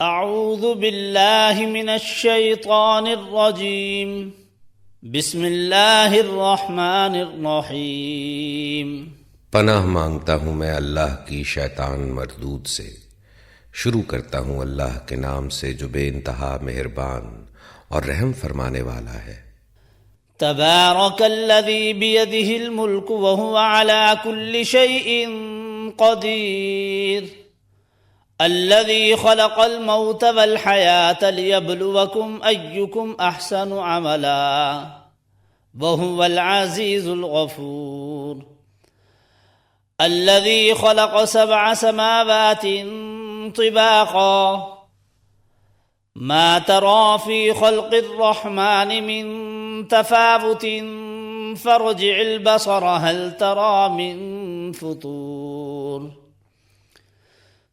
اعوذ باللہ من الشیطان الرجیم بسم اللہ الرحمن الرحیم پناہ مانگتا ہوں میں اللہ کی شیطان مردود سے۔ شروع کرتا ہوں اللہ کے نام سے جو بے انتہا مہربان اور رحم فرمانے والا ہے۔ تبارک الذی بیدہ الملک وہو علی کل شیء قدیر الذي خلق الموت والحياة ليبلوكم أيكم أحسن عملا وهو العزيز الغفور الذي خلق 7 سماوات طباقا ما ترى في خلق الرحمن من تفاوت فارجع البصر هل ترى من فطور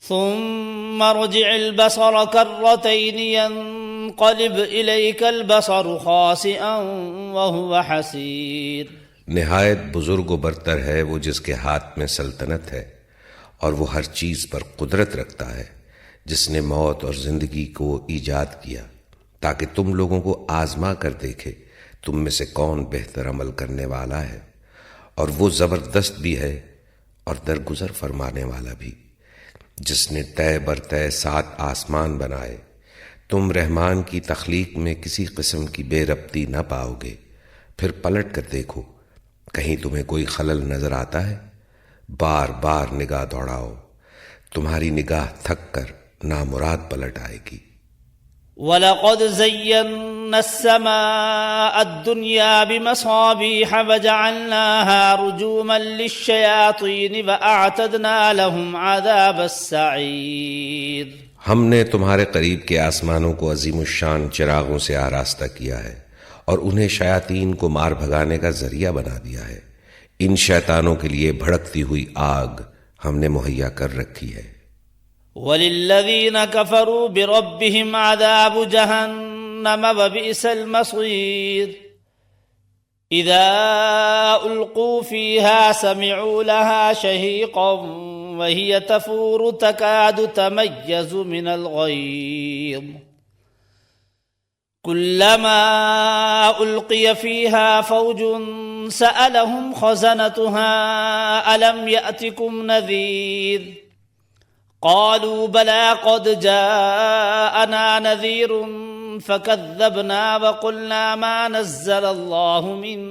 ثم ارجع البصر كرتين ينقلب إليك البصر خاسئا وهو حسير۔ نہایت بزرگ و برتر ہے وہ جس کے ہاتھ میں سلطنت ہے اور وہ ہر چیز پر قدرت رکھتا ہے، جس نے موت اور زندگی کو ایجاد کیا تاکہ تم لوگوں کو آزما کر دیکھے تم میں سے کون بہتر عمل کرنے والا ہے، اور وہ زبردست بھی ہے اور درگزر فرمانے والا بھی، جس نے طے برطے 7 آسمان بنائے۔ تم رحمان کی تخلیق میں کسی قسم کی بے ربطی نہ پاؤ گے، پھر پلٹ کر دیکھو کہیں تمہیں کوئی خلل نظر آتا ہے۔ بار بار نگاہ دوڑاؤ، تمہاری نگاہ تھک کر نامراد پلٹ آئے گی۔ وَلَقَدْ زَيَّنَّا السَّمَاءَ الدُّنْيَا بِمَصَابِيحَ وَجَعَلْنَاهَا رُجُومًا لِلشَّيَاطِينِ وَأَعْتَدْنَا لَهُمْ عَذَابَ السَّعِيرِ۔ ہم نے تمہارے قریب کے آسمانوں کو عظیم الشان چراغوں سے آراستہ کیا ہے اور انہیں شیاطین کو مار بھگانے کا ذریعہ بنا دیا ہے۔ ان شیطانوں کے لیے بھڑکتی ہوئی آگ ہم نے مہیا کر رکھی ہے۔ وَلِلَّذِينَ كَفَرُوا بِرَبِّهِمْ عَذَابُ جَهَنَّمَ وَبِئْسَ الْمَصِيرُ إِذَا أُلْقُوا فِيهَا سَمِعُوا لَهَا شَهِيقًا وَهِيَ تَفُورُ تَكَادُ تَمَيَّزُ مِنَ الْغَيْظِ كُلَّمَا أُلْقِيَ فِيهَا فَوْجٌ سَأَلَهُمْ خَزَنَتُهَا أَلَمْ يَأْتِكُمْ نَذِيرٌ قالوا بلى قد جاءنا نذير فكذبنا وقلنا ما نزل الله من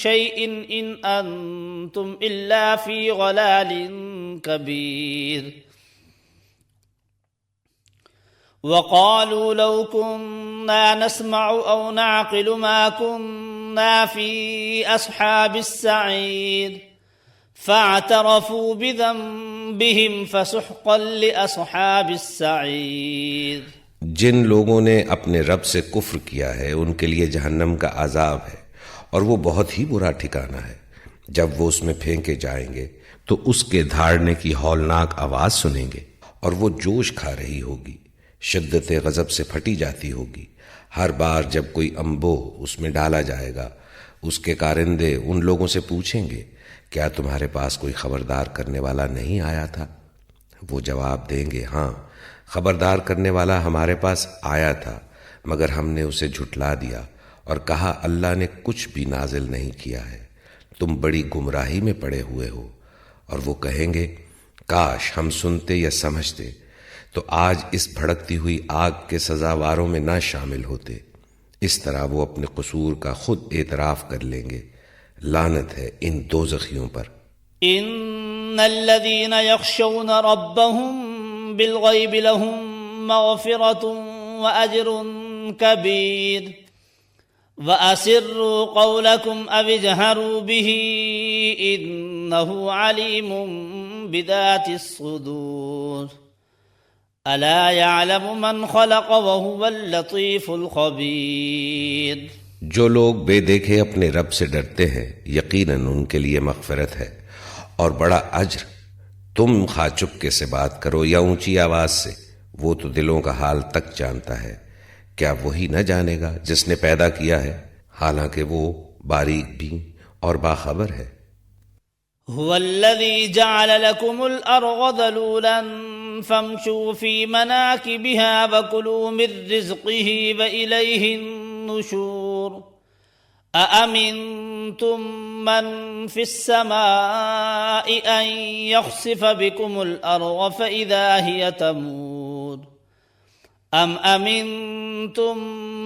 شيء إن أنتم إلا في ضلال كبير وقالوا لو كنا نسمع أو نعقل ما كنا في أصحاب السعير فاعترفوا بذنبهم فسحقا لأصحاب السعير۔ جن لوگوں نے اپنے رب سے کفر کیا ہے ان کے لیے جہنم کا عذاب ہے، اور وہ بہت ہی برا ٹھکانہ ہے۔ جب وہ اس میں پھینکے جائیں گے تو اس کے دھاڑنے کی ہولناک آواز سنیں گے، اور وہ جوش کھا رہی ہوگی، شدت غضب سے پھٹی جاتی ہوگی۔ ہر بار جب کوئی انبو اس میں ڈالا جائے گا، اس کے کارندے ان لوگوں سے پوچھیں گے کیا تمہارے پاس کوئی خبردار کرنے والا نہیں آیا تھا؟ وہ جواب دیں گے ہاں، خبردار کرنے والا ہمارے پاس آیا تھا، مگر ہم نے اسے جھٹلا دیا اور کہا اللہ نے کچھ بھی نازل نہیں کیا ہے، تم بڑی گمراہی میں پڑے ہوئے ہو۔ اور وہ کہیں گے کاش ہم سنتے یا سمجھتے تو آج اس بھڑکتی ہوئی آگ کے سزاواروں میں نہ شامل ہوتے۔ اس طرح وہ اپنے قصور کا خود اعتراف کر لیں گے۔ لعنت ہے ان دوزخیوں پر۔ ان الذين يخشون ربهم بالغيب لهم مغفرة واجر كبير واسروا قولكم او اجهروا به انه عليم بذات الصدور الا يعلم من خلق وهو اللطيف الخبير۔ جو لوگ بے دیکھے اپنے رب سے ڈرتے ہیں یقیناً ان کے لیے مغفرت ہے اور بڑا اجر۔ تم خواہ چپکے سے بات کرو یا اونچی آواز سے، وہ تو دلوں کا حال تک جانتا ہے۔ کیا وہی نہ جانے گا جس نے پیدا کیا ہے، حالانکہ وہ باریک بھی اور باخبر ہے۔ هو الذي جعل لكم الأرض ذلولا فامشوا في مناكبها وكلوا من رزقه وإليه النشور أأمنتم من في السماء أن يخسف بكم الأرض فإذا هي تمور أم أمنتم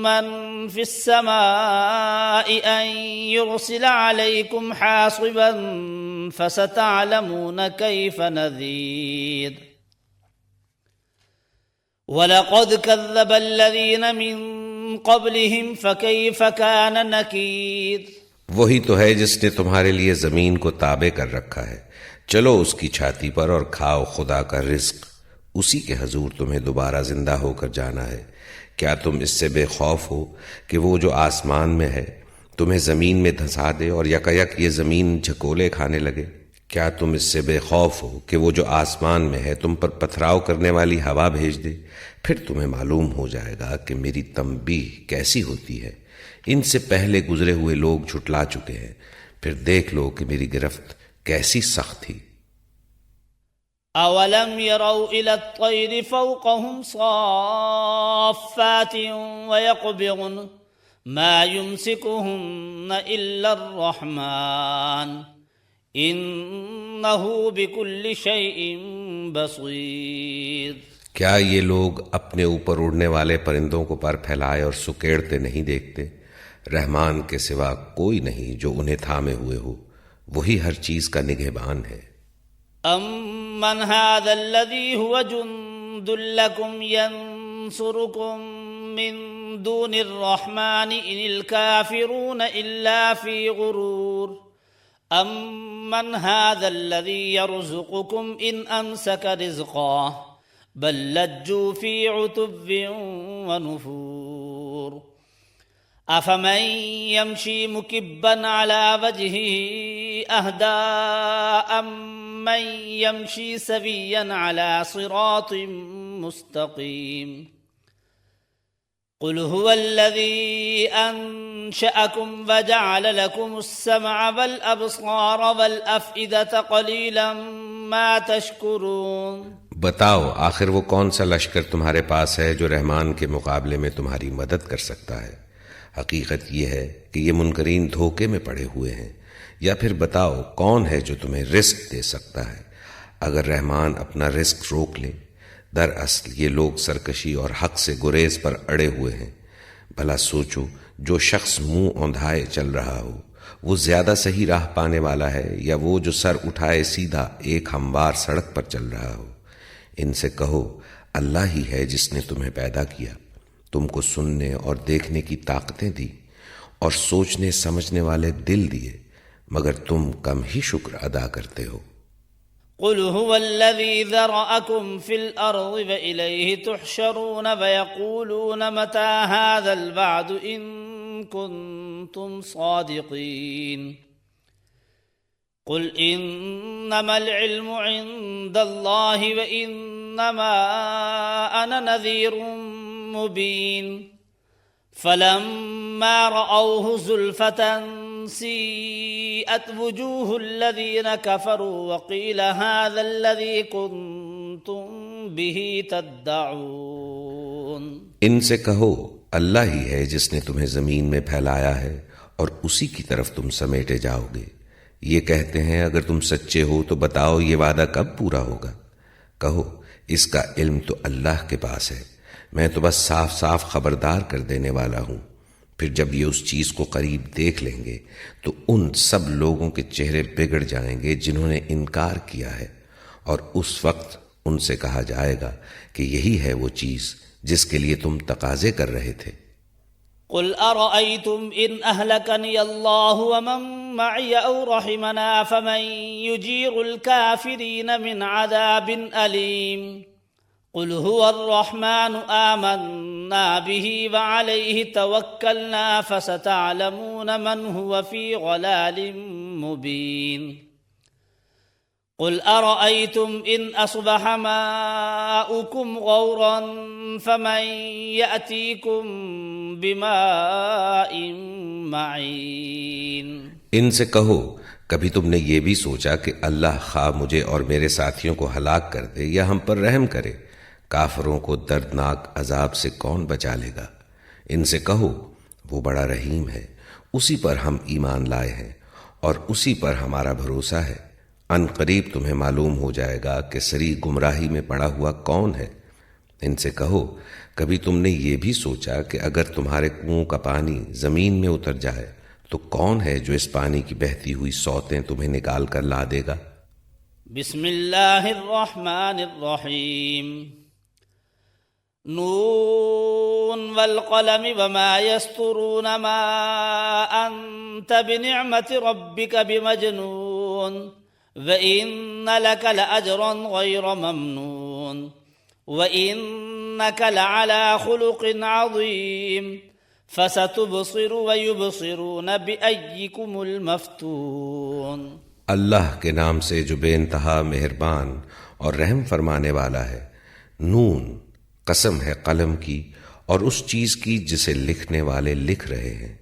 من في السماء أن يرسل عليكم حاصبا فستعلمون كيف نذير وَلَقَدْ كَذَّبَ الَّذِينَ مِن قَبْلِهِمْ فَكَيْفَ كَانَ نَكِيرِ۔ وہی تو ہے جس نے تمہارے لیے زمین کو تابع کر رکھا ہے، چلو اس کی چھاتی پر اور کھاؤ خدا کا رزق، اسی کے حضور تمہیں دوبارہ زندہ ہو کر جانا ہے۔ کیا تم اس سے بے خوف ہو کہ وہ جو آسمان میں ہے تمہیں زمین میں دھسا دے اور یکایک یہ زمین جھکولے کھانے لگے؟ کیا تم اس سے بے خوف ہو کہ وہ جو آسمان میں ہے تم پر پتھراؤ کرنے والی ہوا بھیج دے؟ پھر تمہیں معلوم ہو جائے گا کہ میری تنبیہ کیسی ہوتی ہے۔ ان سے پہلے گزرے ہوئے لوگ جھٹلا چکے ہیں، پھر دیکھ لو کہ میری گرفت کیسی سخت تھی۔ اولم يروا الى الطير فوقهم صافات ويقبضن ما يمسكهن الا الرحمن انه بكل شيء بصير۔ کیا یہ لوگ اپنے اوپر اڑنے والے پرندوں کو پر پھیلائے اور سکیڑتے نہیں دیکھتے؟ رحمان کے سوا کوئی نہیں جو انہیں تھامے ہوئے ہو، وہی ہر چیز کا نگہبان ہے۔ امن هذا الذي هو جند لكم ينصركم من دون الرحمن ان الكافرون الا في غرور امن هذا الذي يرزقكم ان امسك رزقه بل لجوا في عتب ونفور افمن يمشي مكبا على وجهه اهدى امن يمشي سويا على صراط مستقيم قل هو الذي انشأكم وجعل لكم السمع والابصار والافئدة قليلا ما تشكرون۔ بتاؤ آخر وہ کون سا لشکر تمہارے پاس ہے جو رحمان کے مقابلے میں تمہاری مدد کر سکتا ہے؟ حقیقت یہ ہے کہ یہ منکرین دھوکے میں پڑے ہوئے ہیں۔ یا پھر بتاؤ کون ہے جو تمہیں رزق دے سکتا ہے اگر رحمان اپنا رزق روک لے؟ دراصل یہ لوگ سرکشی اور حق سے گریز پر اڑے ہوئے ہیں۔ بھلا سوچو، جو شخص منہ اوندھائے چل رہا ہو وہ زیادہ صحیح راہ پانے والا ہے یا وہ جو سر اٹھائے سیدھا ایک ہموار سڑک پر چل رہا ہو؟ ان سے کہو اللہ ہی ہے جس نے تمہیں پیدا کیا، تم کو سننے اور دیکھنے کی طاقتیں دی اور سوچنے سمجھنے والے دل دیے، مگر تم کم ہی شکر ادا کرتے ہو۔ قل هو الذي ذرأكم في الأرض وإليه تحشرون ويقولون متى هذا الوعد إن كنتم صادقين قل إنما العلم عند الله وإنما أنا نذير مبين فلما رأوه زلفة سيئت وجوه الذين كفروا وقيل هذا الذي كنتم به تدعون۔ ان سے کہو اللہ ہی ہے جس نے تمہیں زمین میں پھیلایا ہے اور اسی کی طرف تم سمیٹے جاؤ گے۔ یہ کہتے ہیں اگر تم سچے ہو تو بتاؤ یہ وعدہ کب پورا ہوگا؟ کہو اس کا علم تو اللہ کے پاس ہے، میں تو بس صاف صاف خبردار کر دینے والا ہوں۔ پھر جب یہ اس چیز کو قریب دیکھ لیں گے تو ان سب لوگوں کے چہرے بگڑ جائیں گے جنہوں نے انکار کیا ہے، اور اس وقت ان سے کہا جائے گا کہ یہی ہے وہ چیز جس کے لیے تم تقاضے کر رہے تھے۔ قل أرأيتم إن أهلكني الله ومن معي أو رحمنا فمن يجير الكافرين من عذاب أليم قل هو الرحمن آمنا به وعليه توكلنا فستعلمون من هو في ضلال مبين قل أرأيتم إن أصبح ماؤكم غورا فمن يأتيكم بماء معين۔ ان سے کہو کبھی تم نے یہ بھی سوچا کہ اللہ خواہ مجھے اور میرے ساتھیوں کو ہلاک کر دے یا ہم پر رحم کرے، کافروں کو دردناک عذاب سے کون بچا لے گا؟ ان سے کہو وہ بڑا رحیم ہے، اسی پر ہم ایمان لائے ہیں اور اسی پر ہمارا بھروسہ ہے۔ ان قریب تمہیں معلوم ہو جائے گا کہ سری گمراہی میں پڑا ہوا کون ہے۔ ان سے کہو کبھی تم نے یہ بھی سوچا کہ اگر تمہارے کنویں کا پانی زمین میں اتر جائے تو کون ہے جو اس پانی کی بہتی ہوئی سوتیں تمہیں نکال کر لا دے گا؟ بسم اللہ الرحمن الرحیم نون والقلم وما يسطرون ما انت بنعمت ربك بمجنون وإن لك لأجرا غير ممنون وإنك لعلى خلق عظيم فستبصر ويبصرون بأيكم المفتون۔ اللہ کے نام سے جو بے انتہا مہربان اور رحم فرمانے والا ہے۔ نون، قسم ہے قلم کی اور اس چیز کی جسے لکھنے والے لکھ رہے ہیں۔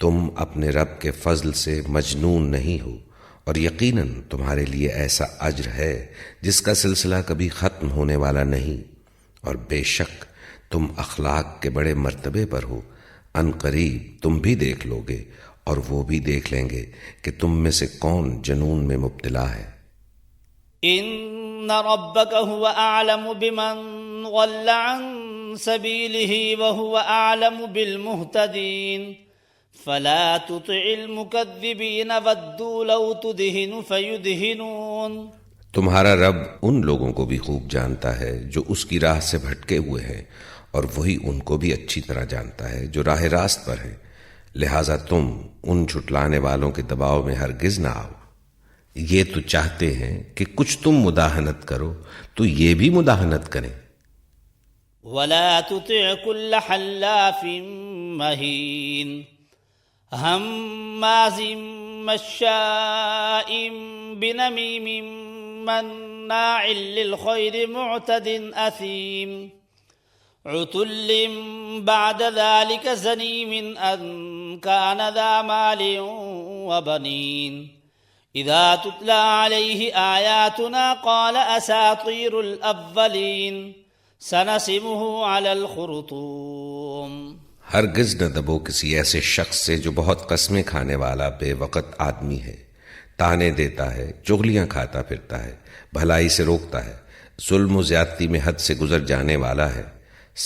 تم اپنے رب کے فضل سے مجنون نہیں ہو، اور یقیناً تمہارے لیے ایسا اجر ہے جس کا سلسلہ کبھی ختم ہونے والا نہیں، اور بے شک تم اخلاق کے بڑے مرتبے پر ہو۔ ان قریب تم بھی دیکھ لو گے اور وہ بھی دیکھ لیں گے کہ تم میں سے کون جنون میں مبتلا ہے۔ ان ربک هو اعلم بمن ضل عن سبیلہ وهو اعلم بالمہتدین فلا تطع المکذبین ودوا لو تدہن فیدہنون۔ تمہارا رب ان لوگوں کو بھی خوب جانتا ہے جو اس کی راہ سے بھٹکے ہوئے ہیں، اور وہی ان کو بھی اچھی طرح جانتا ہے جو راہ راست پر ہیں، لہٰذا تم ان جھٹلانے والوں کے دباؤ میں ہرگز نہ آؤ۔ یہ تو چاہتے ہیں کہ کچھ تم مداہنت کرو تو یہ بھی مداہنت کریں۔ ولا تطع كل حلاف مہین ہماز مشاء بنمیم مناع للخیر معتد اثیم عتل بعد ذلك زنیم ان كان ذا مال وبنین اذا تتلى عليه آیاتنا قال اساطیر الاولین سنسمه على الخرطوم۔ ہرگز نہ دبو کسی ایسے شخص سے جو بہت قسمیں کھانے والا بے وقت آدمی ہے، تانے دیتا ہے، چغلیاں کھاتا پھرتا ہے، بھلائی سے روکتا ہے، ظلم و زیادتی میں حد سے گزر جانے والا ہے،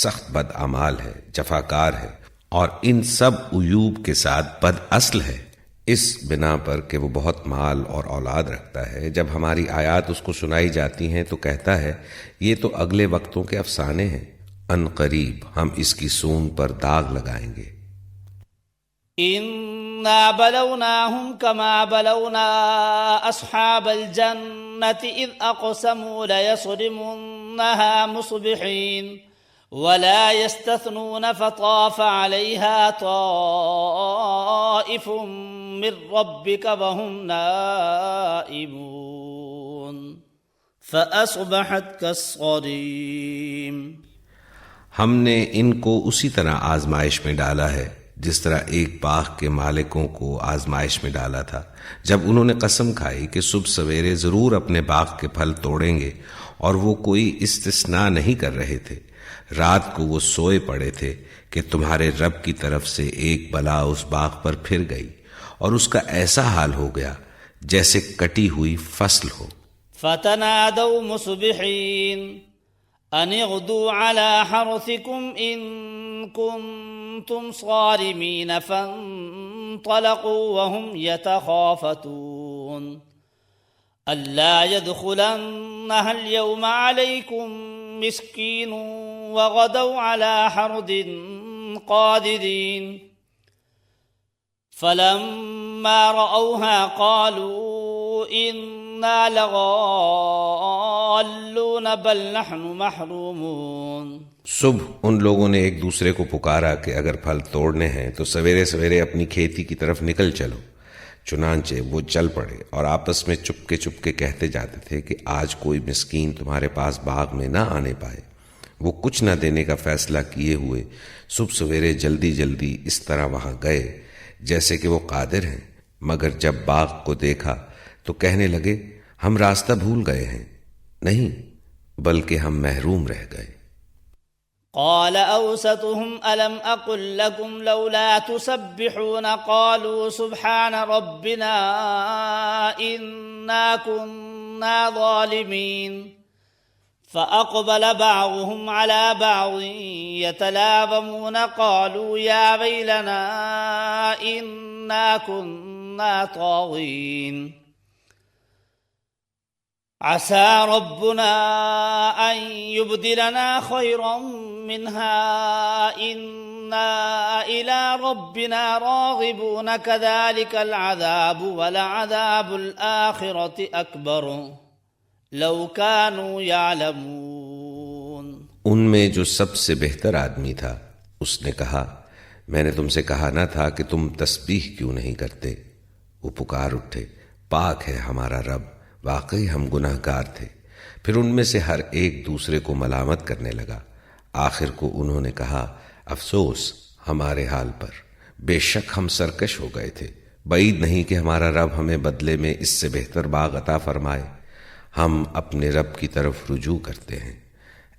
سخت بد اعمال ہے، جفاکار ہے، اور ان سب عیوب کے ساتھ بد اصل ہے، اس بنا پر کہ وہ بہت مال اور اولاد رکھتا ہے۔ جب ہماری آیات اس کو سنائی جاتی ہیں تو کہتا ہے یہ تو اگلے وقتوں کے افسانے ہیں، ان قریب ہم اس کی سون پر داغ لگائیں گے۔ انا بلوناہم کما بلونا اصحاب الجنة اذ اقسموا لیصرمنها مصبحین ولا يستثنون فطاف عليها طائف من ربك وهم نائمون فأصبحت كالصريم۔ ہم نے ان کو اسی طرح آزمائش میں ڈالا ہے جس طرح ایک باغ کے مالکوں کو آزمائش میں ڈالا تھا، جب انہوں نے قسم کھائی کہ صبح سویرے ضرور اپنے باغ کے پھل توڑیں گے، اور وہ کوئی استثناء نہیں کر رہے تھے۔ رات کو وہ سوئے پڑے تھے کہ تمہارے رب کی طرف سے ایک بلا اس باغ پر پھر گئی، اور اس کا ایسا حال ہو گیا جیسے کٹی ہوئی فصل ہو۔ فتنادوا مصبحین ان اغدوا على حرثكم ان كنتم صارمین فانطلقوا وهم يتخافتون ألا يدخلنها اليوم عليكم مسكين وغدوا على حرد قادرين فلما رأوها قالوا إنا لضالون بل نحن محرومون۔ صبح ان لوگوں نے ایک دوسرے کو پکارا کہ اگر پھل توڑنے ہیں تو سویرے سویرے اپنی کھیتی کی طرف نکل چلو۔ چنانچہ وہ چل پڑے اور آپس میں چپکے کہتے جاتے تھے کہ آج کوئی مسکین تمہارے پاس باغ میں نہ آنے پائے۔ وہ کچھ نہ دینے کا فیصلہ کیے ہوئے صبح سویرے جلدی اس طرح وہاں گئے جیسے کہ وہ قادر ہیں، مگر جب باغ کو دیکھا تو کہنے لگے ہم راستہ بھول گئے ہیں، نہیں بلکہ ہم محروم رہ گئے۔ قال أوسطهم ألم أقل لكم لولا تسبحون قالوا سبحان ربنا إنا كنا ظالمين فأقبل بعضهم على بعض يتلاومون قالوا يا ويلنا إنا كنا طاغين عسى ربنا أن يبدلنا خيرا منها إنا إلى ربنا راغبون كذلك العذاب ولعذاب الآخرة أكبر لو كانوا يعلمون۔ ان میں جو سب سے بہتر آدمی تھا اس نے کہا میں نے تم سے کہا نہ تھا کہ تم تسبیح کیوں نہیں کرتے؟ وہ پکار اٹھے پاک ہے ہمارا رب، واقعی ہم گناہ گار تھے۔ پھر ان میں سے ہر ایک دوسرے کو ملامت کرنے لگا۔ آخر کو انہوں نے کہا افسوس ہمارے حال پر، بے شک ہم سرکش ہو گئے تھے، بعید نہیں کہ ہمارا رب ہمیں بدلے میں اس سے بہتر باغ عطا فرمائے۔ ہم اپنے رب کی طرف رجوع کرتے ہیں،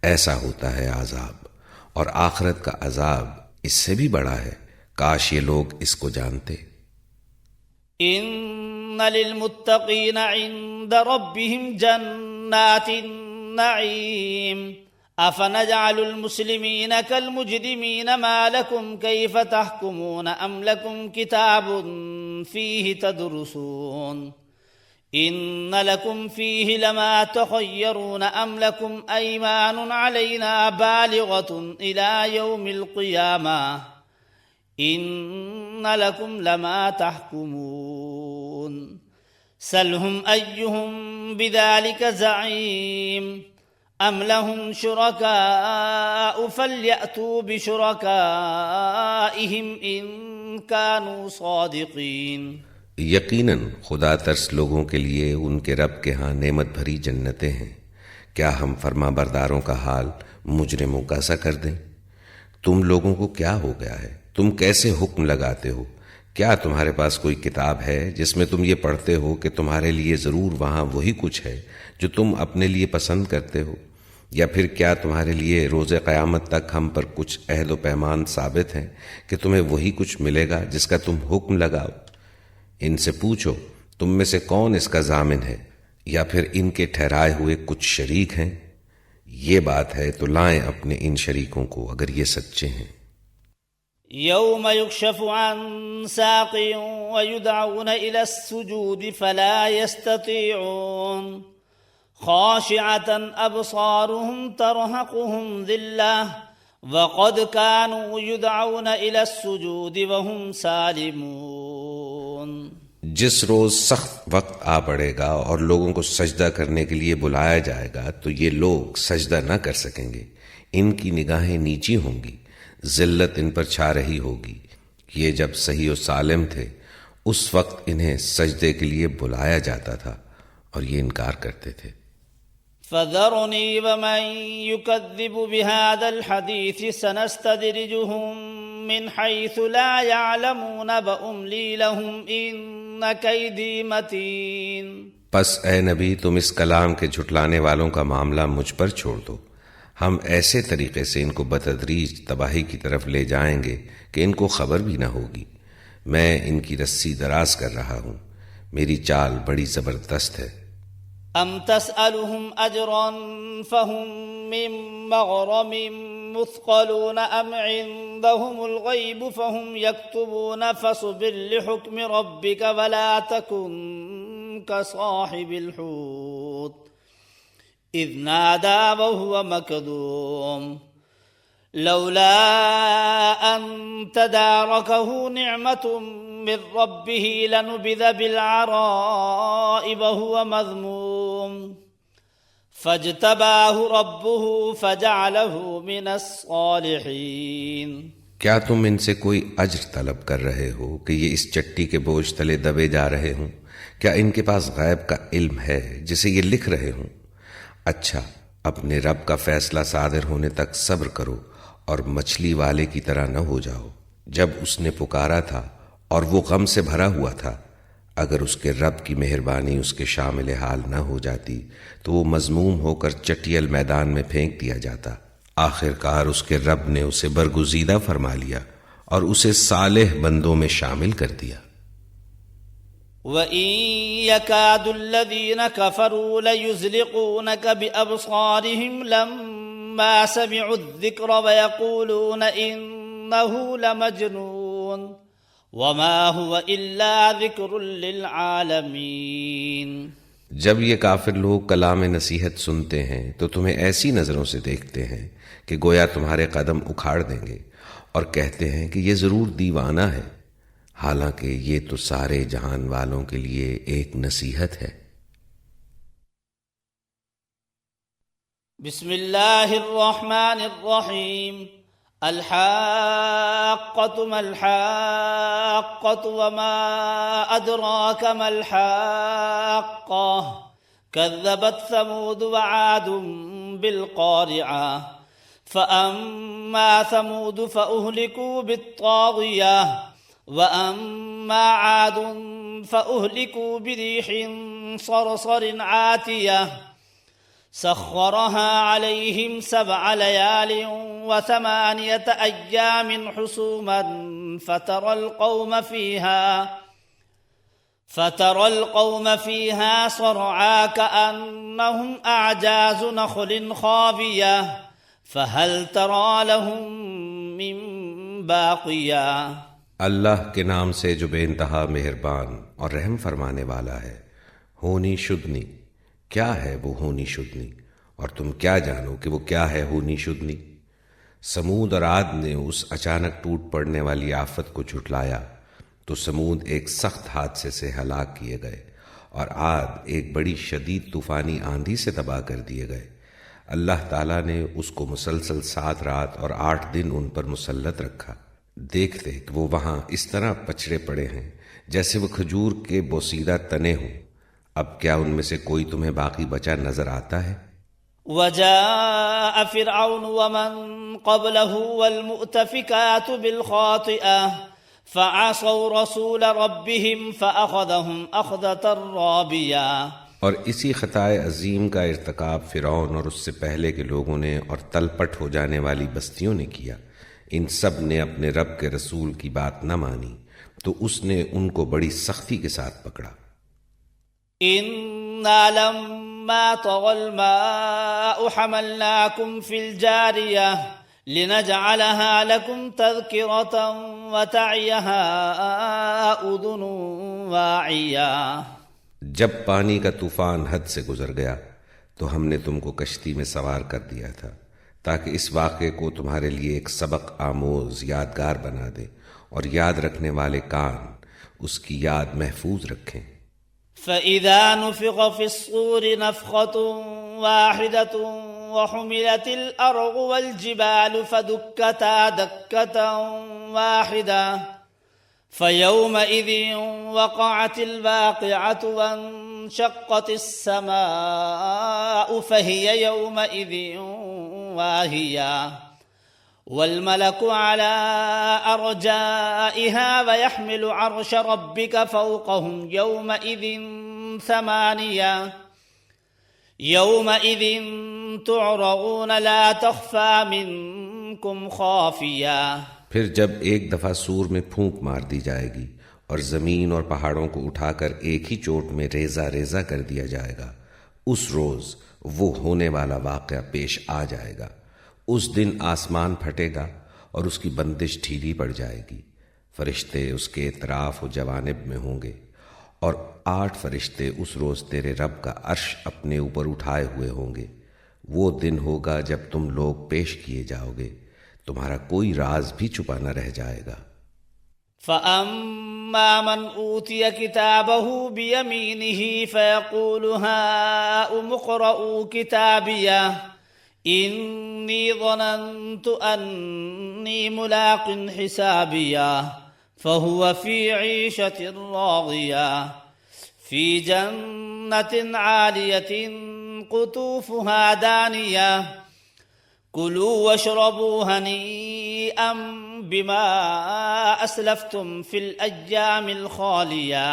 ایسا ہوتا ہے عذاب، اور آخرت کا عذاب اس سے بھی بڑا ہے، کاش یہ لوگ اس کو جانتے۔ ان للمتقین عند ربهم جنات النعیم افنجعل المسلمین كالمجرمین ما لكم كيف تحكمون ام لكم كتاب فيه تدرسون ان لكم فيه لما تخيرون ام لكم ايمان علينا بالغة الى يوم القيامة ان لكم لما تحكمون سلهم ايهم بذلك زعيم ام لهم شركاء فليأتوا بشركائهم ان كانوا صادقين۔ یقیناً خدا ترس لوگوں کے لیے ان کے رب کے ہاں نعمت بھری جنتیں ہیں، کیا ہم فرما برداروں کا حال مجرموں کا سا کر دیں؟ تم لوگوں کو کیا ہو گیا ہے؟ تم کیسے حکم لگاتے ہو؟ کیا تمہارے پاس کوئی کتاب ہے جس میں تم یہ پڑھتے ہو کہ تمہارے لیے ضرور وہاں وہی کچھ ہے جو تم اپنے لیے پسند کرتے ہو؟ یا پھر کیا تمہارے لیے روز قیامت تک ہم پر کچھ عہد و پیمان ثابت ہیں کہ تمہیں وہی کچھ ملے گا جس کا تم حکم لگاؤ؟ ان سے پوچھو تم میں سے کون اس کا ضامن ہے، یا پھر ان کے ٹھہرائے ہوئے کچھ شریک ہیں؟ یہ بات ہے تو لائیں اپنے ان شریکوں کو اگر یہ سچے ہیں۔ یوم یکشف عن ساق ویدعون الى السجود فلا يستطيعون خاشعة ابصارهم ترهقهم ذلة وقد كانوا يدعون الى السجود وهم سالمون۔ جس روز سخت وقت آ پڑے گا اور لوگوں کو سجدہ کرنے کے لیے بلایا جائے گا تو یہ لوگ سجدہ نہ کر سکیں گے، ان کی نگاہیں نیچی ہوں گی، ذلت ان پر چھا رہی ہوگی۔ یہ جب صحیح و سالم تھے اس وقت انہیں سجدے کے لیے بلایا جاتا تھا اور یہ انکار کرتے تھے۔ فذرني ومن يكذب بهذا الحديث سنستدرجهم من حيث لا يعلمون وأملي لهم إن كيدي متين۔ پس اے نبی تم اس کلام کے جھٹلانے والوں کا معاملہ مجھ پر چھوڑ دو، ہم ایسے طریقے سے ان کو بتدریج تباہی کی طرف لے جائیں گے کہ ان کو خبر بھی نہ ہوگی۔ میں ان کی رسی دراز کر رہا ہوں، میری چال بڑی زبردست ہے۔ ام تسألهم اجرا فهم من مغرم مثقلون ام عندهم الغيب فهم يكتبون فاصبر لحكم ربك ولا تكن كصاحب الحوت إذ نادى وهو مكذوم لولا أن تداركه نعمة من ربه لنبذ بالعراء وهو مذموم فاجتباه ربه فجعله من الصالحين۔ کیا تم ان سے کوئی اجر طلب کر رہے ہو کہ یہ اس چٹی کے بوجھ تلے دبے جا رہے ہوں؟ کیا ان کے پاس غیب کا علم ہے جسے یہ لکھ رہے ہوں؟ اچھا اپنے رب کا فیصلہ صادر ہونے تک صبر کرو اور مچھلی والے کی طرح نہ ہو جاؤ۔ جب اس نے پکارا تھا اور وہ غم سے بھرا ہوا تھا، اگر اس کے رب کی مہربانی اس کے شامل حال نہ ہو جاتی تو وہ مذموم ہو کر چٹیل میدان میں پھینک دیا جاتا۔ آخر کار اس کے رب نے اسے برگزیدہ فرما لیا اور اسے صالح بندوں میں شامل کر دیا۔ وَإِن يَكَادُ الَّذِينَ كَفَرُوا لَيُزْلِقُونَكَ بِأَبْصَارِهِمْ لَمَّا سَمِعُوا الذِّكْرَ وَيَقُولُونَ إِنَّهُ لَمَجْنُونٌ وَمَا هُوَ إِلَّا ذِكْرٌ لِّلْعَالَمِينَ۔ جب یہ کافر لوگ کلام نصیحت سنتے ہیں تو تمہیں ایسی نظروں سے دیکھتے ہیں کہ گویا تمہارے قدم اکھاڑ دیں گے، اور کہتے ہیں کہ یہ ضرور دیوانہ ہے، حالانکہ یہ تو سارے جہان والوں کے لیے ایک نصیحت ہے۔ بسم اللہ الرحمن الرحیم۔ الحاقۃ ما الحاقۃ وما ادراک ما الحاقۃ كذبت ثمود وعاد بالقارعة فأما ثمود فأهلكوا بالطاغية وأما عاد فأهلكوا بريح صرصر عاتية سخرها عليهم 7 ليال و8 أيام حسوما فترى القوم فيها صرعا كأنهم أعجاز نخل خاوية فهل ترى لهم من باقية۔ اللہ کے نام سے جو بے انتہا مہربان اور رحم فرمانے والا ہے۔ ہونی شدنی، کیا ہے وہ ہونی شدنی، اور تم کیا جانو کہ وہ کیا ہے ہونی شدنی؟ سمود اور عاد نے اس اچانک ٹوٹ پڑنے والی آفت کو جھٹلایا تو سمود ایک سخت حادثے سے ہلاک کیے گئے اور عاد ایک بڑی شدید طوفانی آندھی سے تباہ کر دیے گئے۔ اللہ تعالیٰ نے اس کو مسلسل 7 رات اور 8 دن ان پر مسلط رکھا۔ دیکھتے کہ وہ وہاں اس طرح پچھڑے پڑے ہیں جیسے وہ کھجور کے بوسیدہ تنے ہوں۔ اب کیا ان میں سے کوئی تمہیں باقی بچا نظر آتا ہے؟ وجاء فرعون ومن قبله والمؤتفكات بالخاطئة فعصوا رسول ربهم فأخذهم أخذة رابية۔ اور اسی خطائے عظیم کا ارتکاب فرعون اور اس سے پہلے کے لوگوں نے اور تلپٹ ہو جانے والی بستیوں نے کیا۔ ان سب نے اپنے رب کے رسول کی بات نہ مانی تو اس نے ان کو بڑی سختی کے ساتھ پکڑا۔ إنا لما طغى الماء حملناكم في الجارية لنجعلها لكم تذكرة وتعيها أذن واعية۔ جب پانی کا طوفان حد سے گزر گیا تو ہم نے تم کو کشتی میں سوار کر دیا تھا تاکہ اس واقعے کو تمہارے لیے ایک سبق آموز یادگار بنا دے اور یاد رکھنے والے کان اس کی یاد محفوظ رکھیں۔ فَإِذَا نُفِخَ فِي الصُّورِ نَفْخَةٌ وَاحِدَةٌ وَحُمِلَتِ الْأَرْضُ وَالْجِبَالُ فَدُكَّتَا دَكَّةً وَاحِدَةً فَيَوْمَئِذٍ وَقَعَتِ الْوَاقِعَةُ وَانشَقَّتِ السَّمَاءُ فَهِيَ يَوْمَئِذٍ وَاهِيَةٌ والملك على أرجائها ويحمل عرش ربك فوقهم يومئذ تعرضون لا تخفى منكم خافية۔ پھر جب ایک دفعہ سور میں پھونک مار دی جائے گی اور زمین اور پہاڑوں کو اٹھا کر ایک ہی چوٹ میں ریزہ ریزہ کر دیا جائے گا، اس روز وہ ہونے والا واقعہ پیش آ جائے گا۔ اس دن آسمان پھٹے گا اور اس کی بندش ڈھیلی پڑ جائے گی، فرشتے اس کے اطراف و جوانب میں ہوں گے، اور 8 فرشتے اس روز تیرے رب کا عرش اپنے اوپر اٹھائے ہوئے ہوں گے۔ وہ دن ہوگا جب تم لوگ پیش کیے جاؤ گے، تمہارا کوئی راز بھی چھپا نہ رہ جائے گا۔ فَأَمَّا مَنْ أُوتِيَ كِتَابَهُ بِيَمِينِهِ فَيَقُولُ هَاؤُمُ اقْرَءُوا كِتَابِيَهْ إِنِّي ظَنَنْتُ أَنِّي مُلَاقٍ حِسَابِيَهْ فَهُوَ فِي عِيشَةٍ رَاضِيَةٍ فِي جَنَّةٍ عَالِيَةٍ قُطُوفُهَا دَانِيَةٌ كُلُوا وَاشْرَبُوا هَنِيئًا بِمَا أَسْلَفْتُمْ فِي الْأَيَّامِ الْخَالِيَةِ۔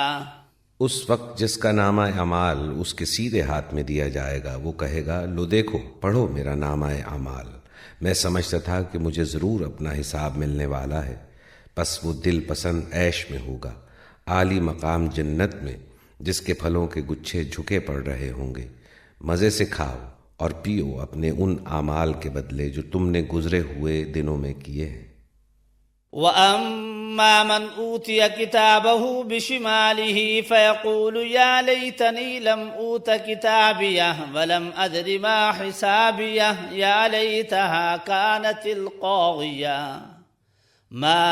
اس وقت جس کا نامہ اعمال اس کے سیدھے ہاتھ میں دیا جائے گا وہ کہے گا لو دیکھو پڑھو میرا نامہ اعمال، میں سمجھتا تھا کہ مجھے ضرور اپنا حساب ملنے والا ہے۔ پس وہ دل پسند عیش میں ہوگا، عالی مقام جنت میں جس کے پھلوں کے گچھے جھکے پڑ رہے ہوں گے۔ مزے سے کھاؤ اور پیو اپنے ان اعمال کے بدلے جو تم نے گزرے ہوئے دنوں میں کیے ہیں۔ وَأَمَّا مَنْ أُوتِيَ كِتَابَهُ بِشِمَالِهِ فَيَقُولُ يَا لَيْتَنِي لَمْ أُوتَ كِتَابِيَهْ وَلَمْ أَدْرِ مَا حِسَابِيَهْ يَا لَيْتَهَا كَانَتِ الْقَاضِيَةَ مَا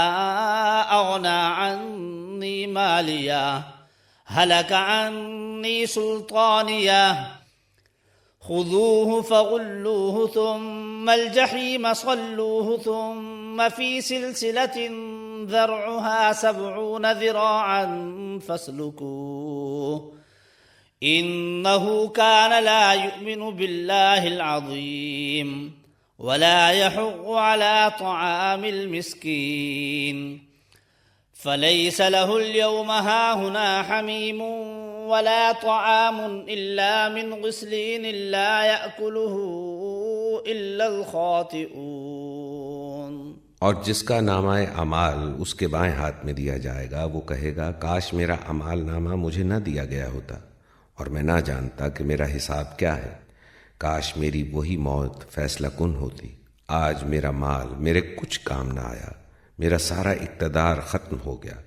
أَغْنَى عَنِّي مَالِيَهْ هَلَكَ عَنِّي سُلْطَانِيَهْ خذوه فغلوه ثم الجحيم صلوه ثم في سلسلة ذرعها 70 ذراعا فاسلكوه إنه كان لا يؤمن بالله العظيم ولا يحض على طعام المسكين فليس له اليوم هاهنا حميم ولا طعام إلا من غسلين لا يأكله إلا الخاطئون۔ اور جس کا نامہ اعمال اس کے بائیں ہاتھ میں دیا جائے گا وہ کہے گا کاش میرا اعمال نامہ مجھے نہ دیا گیا ہوتا اور میں نہ جانتا کہ میرا حساب کیا ہے، کاش میری وہی موت فیصلہ کن ہوتی۔ آج میرا مال میرے کچھ کام نہ آیا، میرا سارا اقتدار ختم ہو گیا۔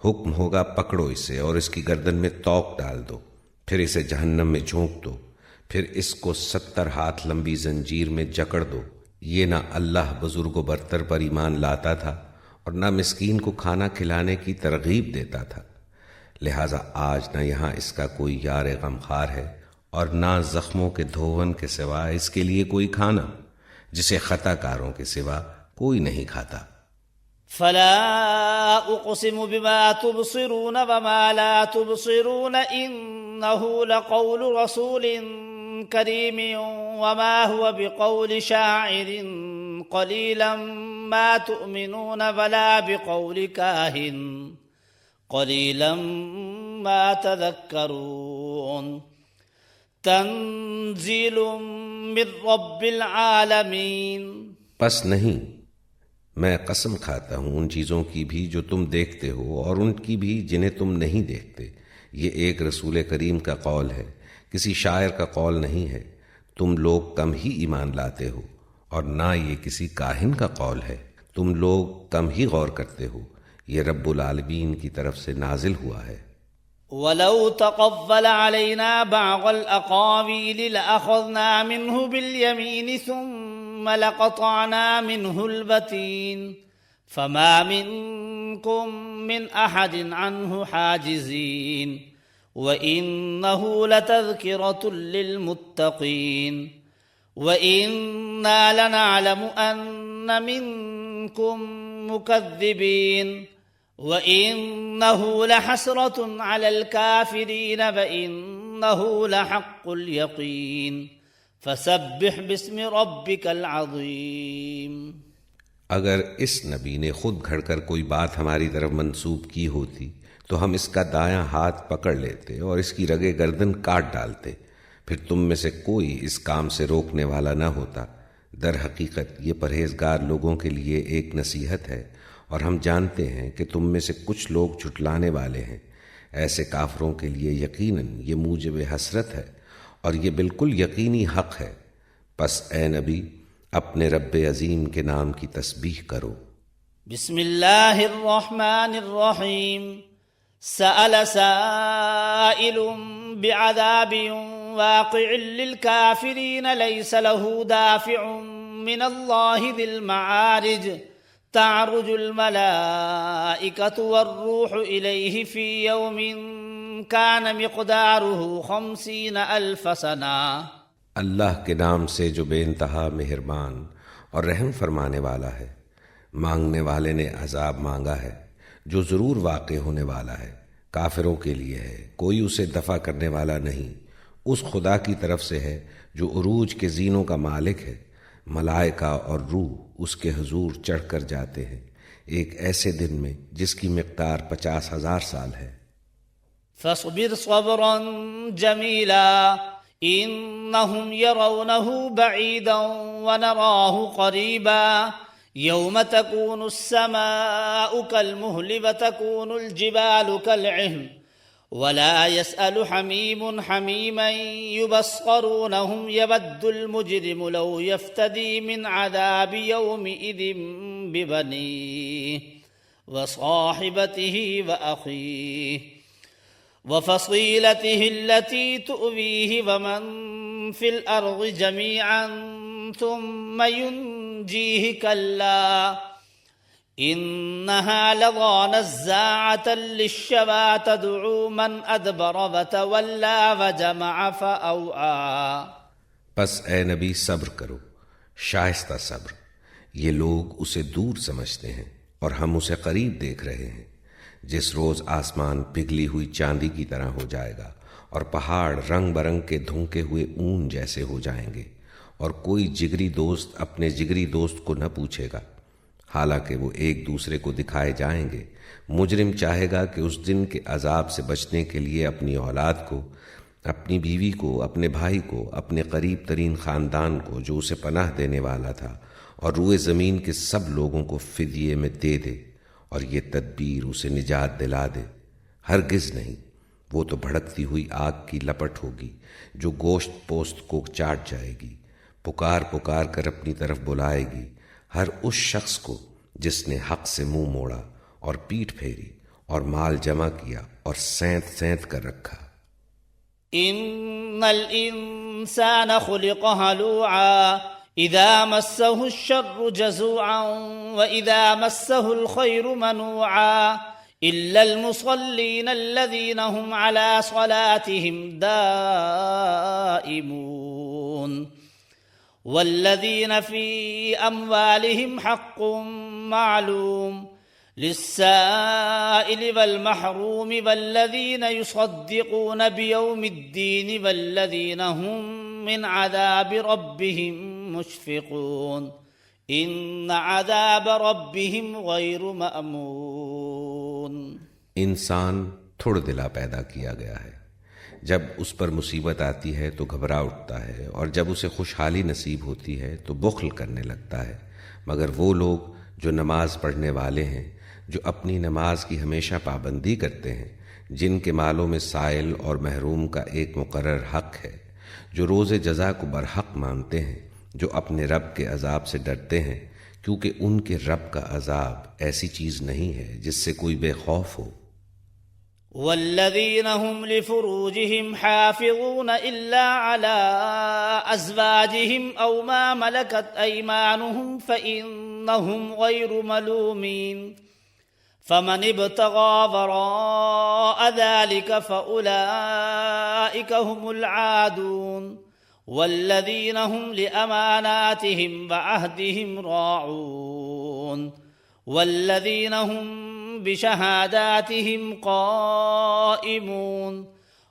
حکم ہوگا پکڑو اسے اور اس کی گردن میں توق ڈال دو، پھر اسے جہنم میں جھونک دو، پھر اس کو 70 ہاتھ لمبی زنجیر میں جکڑ دو۔ یہ نہ اللہ بزرگ و برتر پر ایمان لاتا تھا اور نہ مسکین کو کھانا کھلانے کی ترغیب دیتا تھا، لہٰذا آج نہ یہاں اس کا کوئی یار غمخوار ہے اور نہ زخموں کے دھون کے سوا اس کے لیے کوئی کھانا، جسے خطا کاروں کے سوا کوئی نہیں کھاتا۔ فلا اقسم بما تبصرون وما لا تبصرون انه لقول رسول کریم وما هو بقول شاعر قلیلا ما تؤمنون ولا بقول کاہن قلیلا ما تذکرون تنزیل من رب العالمین۔ پس نہیں، میں قسم کھاتا ہوں ان چیزوں کی بھی جو تم دیکھتے ہو اور ان کی بھی جنہیں تم نہیں دیکھتے، یہ ایک رسول کریم کا قول ہے، کسی شاعر کا قول نہیں ہے۔ تم لوگ کم ہی ایمان لاتے ہو اور نہ یہ کسی کاہن کا قول ہے، تم لوگ کم ہی غور کرتے ہو، یہ رب العالمین کی طرف سے نازل ہوا ہے۔ وَلَوْ تَقَوَّلَ عَلَيْنَا بَعْضَ الْأَقَاوِيلِ لَأَخَذْنَا مِنْهُ بِالْيَمِينِ ثُمَّ لَقَطَعْنَا مِنْهُ الْوَتِينَ فَمَا مِنْكُمْ مِنْ أَحَدٍ عَنْهُ حَاجِزِينَ وَإِنَّهُ لَتَذْكِرَةٌ لِلْمُتَّقِينَ وَإِنَّا لَنَعْلَمُ أَنَّ مِنْكُمْ مُكَذِّبِينَ وَإِنَّهُ لَحَسْرَةٌ عَلَى الْكَافِرِينَ وَإِنَّهُ لَحَقُّ الْيَقِينِ فَسَبِّحْ بِاسْمِ رَبِّكَ الْعَظِيمِ۔ اگر اس نبی نے خود گھڑ کر کوئی بات ہماری طرف منسوب کی ہوتی تو ہم اس کا دایاں ہاتھ پکڑ لیتے اور اس کی رگے گردن کاٹ ڈالتے، پھر تم میں سے کوئی اس کام سے روکنے والا نہ ہوتا۔ در حقیقت یہ پرہیزگار لوگوں کے لیے ایک نصیحت ہے، اور ہم جانتے ہیں کہ تم میں سے کچھ لوگ جھٹلانے والے ہیں۔ ایسے کافروں کے لیے یقیناً یہ موجب حسرت ہے اور یہ بالکل یقینی حق ہے۔ پس اے نبی اپنے رب عظیم کے نام کی تسبیح کرو۔ بسم اللہ الرحمن الرحیم۔ سأل سائل بعذاب واقع للكافرین لیس له دافع من اللہ ذی المعارج تعرج الملائكة والروح إليه في يوم كان مقداره 50,000 سنة۔ اللہ کے نام سے جو بے انتہا مہربان اور رحم فرمانے والا ہے۔ مانگنے والے نے عذاب مانگا ہے جو ضرور واقع ہونے والا ہے، کافروں کے لیے ہے، کوئی اسے دفع کرنے والا نہیں، اس خدا کی طرف سے ہے جو عروج کے زینوں کا مالک ہے۔ ملائکہ اور روح اس کے حضور چڑھ کر جاتے ہیں ایک ایسے دن میں جس کی مقدار 50,000 سال ہے۔ فاصبر صبرا جميلا إنهم يرونه بعيدا ونراه قريبا يوم تكون السماء كالمهل وتكون الجبال كالعهن ولا يسأل حميم حميما يبصرونهم يود المجرم لو يفتدي من عذاب يومئذ ببنيه وصاحبته وأخيه وفصيلته التي تؤويه ومن في الأرض جميعا ثم ينجيه كلا إنها لظى نزاعة للشوى تدعو من أدبر وتولى وجمع فأوعى. پس اے نبی صبر کرو، شائستہ صبر. یہ لوگ اسے دور سمجھتے ہیں اور ہم اسے قریب دیکھ رہے ہیں. جس روز آسمان پگھلی ہوئی چاندی کی طرح ہو جائے گا اور پہاڑ رنگ برنگ کے دھونکے ہوئے اون جیسے ہو جائیں گے، اور کوئی جگری دوست اپنے جگری دوست کو نہ پوچھے گا، حالانکہ وہ ایک دوسرے کو دکھائے جائیں گے. مجرم چاہے گا کہ اس دن کے عذاب سے بچنے کے لیے اپنی اولاد کو، اپنی بیوی کو، اپنے بھائی کو، اپنے قریب ترین خاندان کو جو اسے پناہ دینے والا تھا، اور روئے زمین کے سب لوگوں کو فدیے میں دے دے، اور یہ تدبیر اسے نجات دلا دے. ہرگز نہیں، وہ تو بھڑکتی ہوئی آگ کی لپٹ ہوگی جو گوشت پوست کو چاٹ جائے گی. پکار پکار کر اپنی طرف بلائے گی ہر اس شخص کو جس نے حق سے منہ موڑا اور پیٹھ پھیری اور مال جمع کیا اور سینت سینت کر رکھا. ان الانسان خلق هلوعا اذا مسه الشر جزوعا واذا مسه الخير منوعا الا المصلين الذين هم على صلاتهم دائمون والذين في اموالهم حق معلوم للسائل والمحروم والذين يصدقون بيوم الدين والذين هم من عذاب ربهم مشفقون ان عذاب ربهم غير مأمون. انسان تھوڑ دلا پیدا کیا گیا ہے. جب اس پر مصیبت آتی ہے تو گھبرا اٹھتا ہے، اور جب اسے خوشحالی نصیب ہوتی ہے تو بخل کرنے لگتا ہے. مگر وہ لوگ جو نماز پڑھنے والے ہیں، جو اپنی نماز کی ہمیشہ پابندی کرتے ہیں، جن کے مالوں میں سائل اور محروم کا ایک مقرر حق ہے، جو روز جزا کو برحق مانتے ہیں، جو اپنے رب کے عذاب سے ڈرتے ہیں، کیونکہ ان کے رب کا عذاب ایسی چیز نہیں ہے جس سے کوئی بے خوف ہو. والذين هم لفروجهم حافظون إلا على أزواجهم أو ما ملكت أيمانهم فإنهم غير ملومين فمن ابتغى وراء ذلك فأولئك هم العادون والذين هم لأماناتهم وعهدهم راعون والذين هم بشهاداتهم قائمون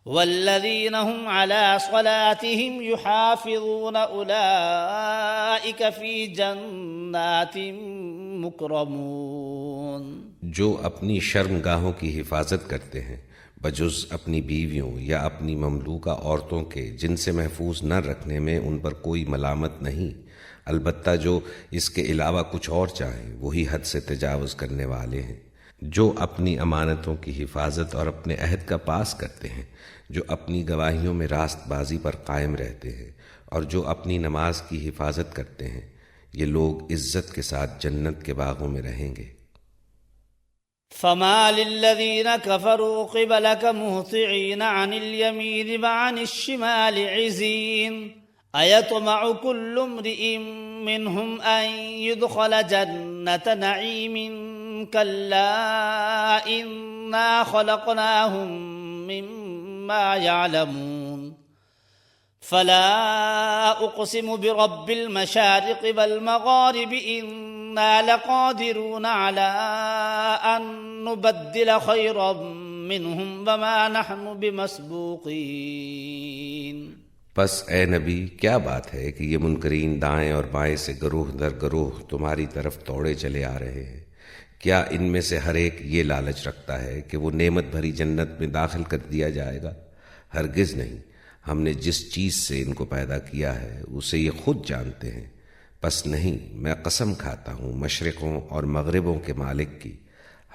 والذين هم على صلاتهم يحافظون أولئك في جنات مكرمون. جو اپنی شرمگاہوں کی حفاظت کرتے ہیں بجز اپنی بیویوں یا اپنی مملوکہ عورتوں کے جن سے محفوظ نہ رکھنے میں ان پر کوئی ملامت نہیں، البتہ جو اس کے علاوہ کچھ اور چاہیں وہی حد سے تجاوز کرنے والے ہیں. جو اپنی امانتوں کی حفاظت اور اپنے عہد کا پاس کرتے ہیں، جو اپنی گواہیوں میں راست بازی پر قائم رہتے ہیں، اور جو اپنی نماز کی حفاظت کرتے ہیں، یہ لوگ عزت کے ساتھ جنت کے باغوں میں رہیں گے. فما للذين كفروا قبلك مهطعين عن اليمين وعن الشمال عزين أيطمع كل امرئ منهم أن يدخل جنة نعيم كلا إنا خلقناهم مما يعلمون. فلا أقسم برب المشارق والمغارب إنا لقادرون على أن نبدل خيرا منهم وما نحن بمسبوقين. پس اے نبی کیا بات ہے کہ یہ منکرین دائیں اور بائیں سے گروہ در گروہ تمہاری طرف توڑے چلے آ رہے ہیں. کیا ان میں سے ہر ایک یہ لالچ رکھتا ہے کہ وہ نعمت بھری جنت میں داخل کر دیا جائے گا؟ ہرگز نہیں۔ ہم نے جس چیز سے ان کو پیدا کیا ہے اسے یہ خود جانتے ہیں۔ پس نہیں، میں قسم کھاتا ہوں مشرقوں اور مغربوں کے مالک کی،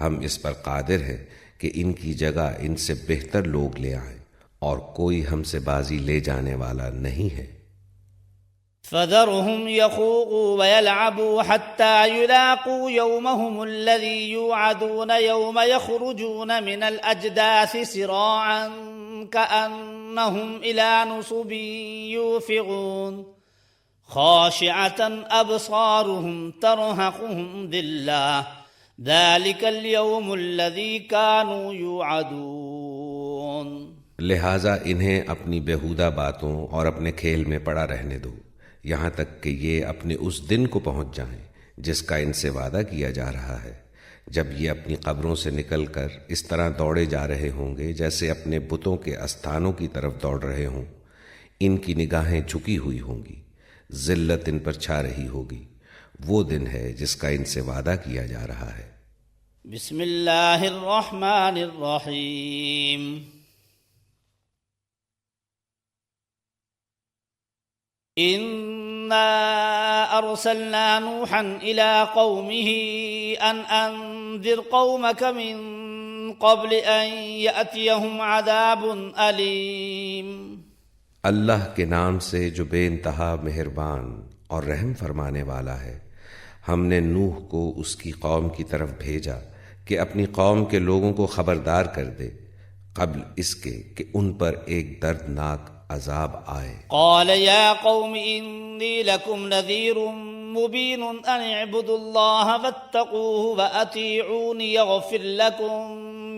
ہم اس پر قادر ہیں کہ ان کی جگہ ان سے بہتر لوگ لے آئیں، اور کوئی ہم سے بازی لے جانے والا نہیں ہے۔ فذرهم يخوضوا ويلعبوا حتى يلاقوا يومهم الذي يوعدون يوم يخرجون من الأجداث سراعا كأنهم إلى نصب يوفضون خاشعة أبصارهم ترهقهم ذلة ذلك اليوم الذي كانوا يوعدون۔ لہٰذا انہیں اپنی بیہودہ باتوں اور اپنے کھیل میں پڑا رہنے دو، یہاں تک کہ یہ اپنے اس دن کو پہنچ جائیں جس کا ان سے وعدہ کیا جا رہا ہے، جب یہ اپنی قبروں سے نکل کر اس طرح دوڑے جا رہے ہوں گے جیسے اپنے بتوں کے استھانوں کی طرف دوڑ رہے ہوں۔ ان کی نگاہیں جھکی ہوئی ہوں گی، ذلت ان پر چھا رہی ہوگی۔ وہ دن ہے جس کا ان سے وعدہ کیا جا رہا ہے۔ بسم اللہ الرحمن الرحیم۔ إنا أرسلنا نوحا إلى قومه أن أنذر قومك من قبل أن يأتيهم عذاب أليم۔ اللہ کے نام سے جو بے انتہا مہربان اور رحم فرمانے والا ہے، ہم نے نوح کو اس کی قوم کی طرف بھیجا کہ اپنی قوم کے لوگوں کو خبردار کر دے قبل اس کے کہ ان پر ایک دردناک عذاب آئے۔ قال يا قوم إني لكم نذير مبين أن اعبدوا الله فاتقوه وأطيعوني يغفر لكم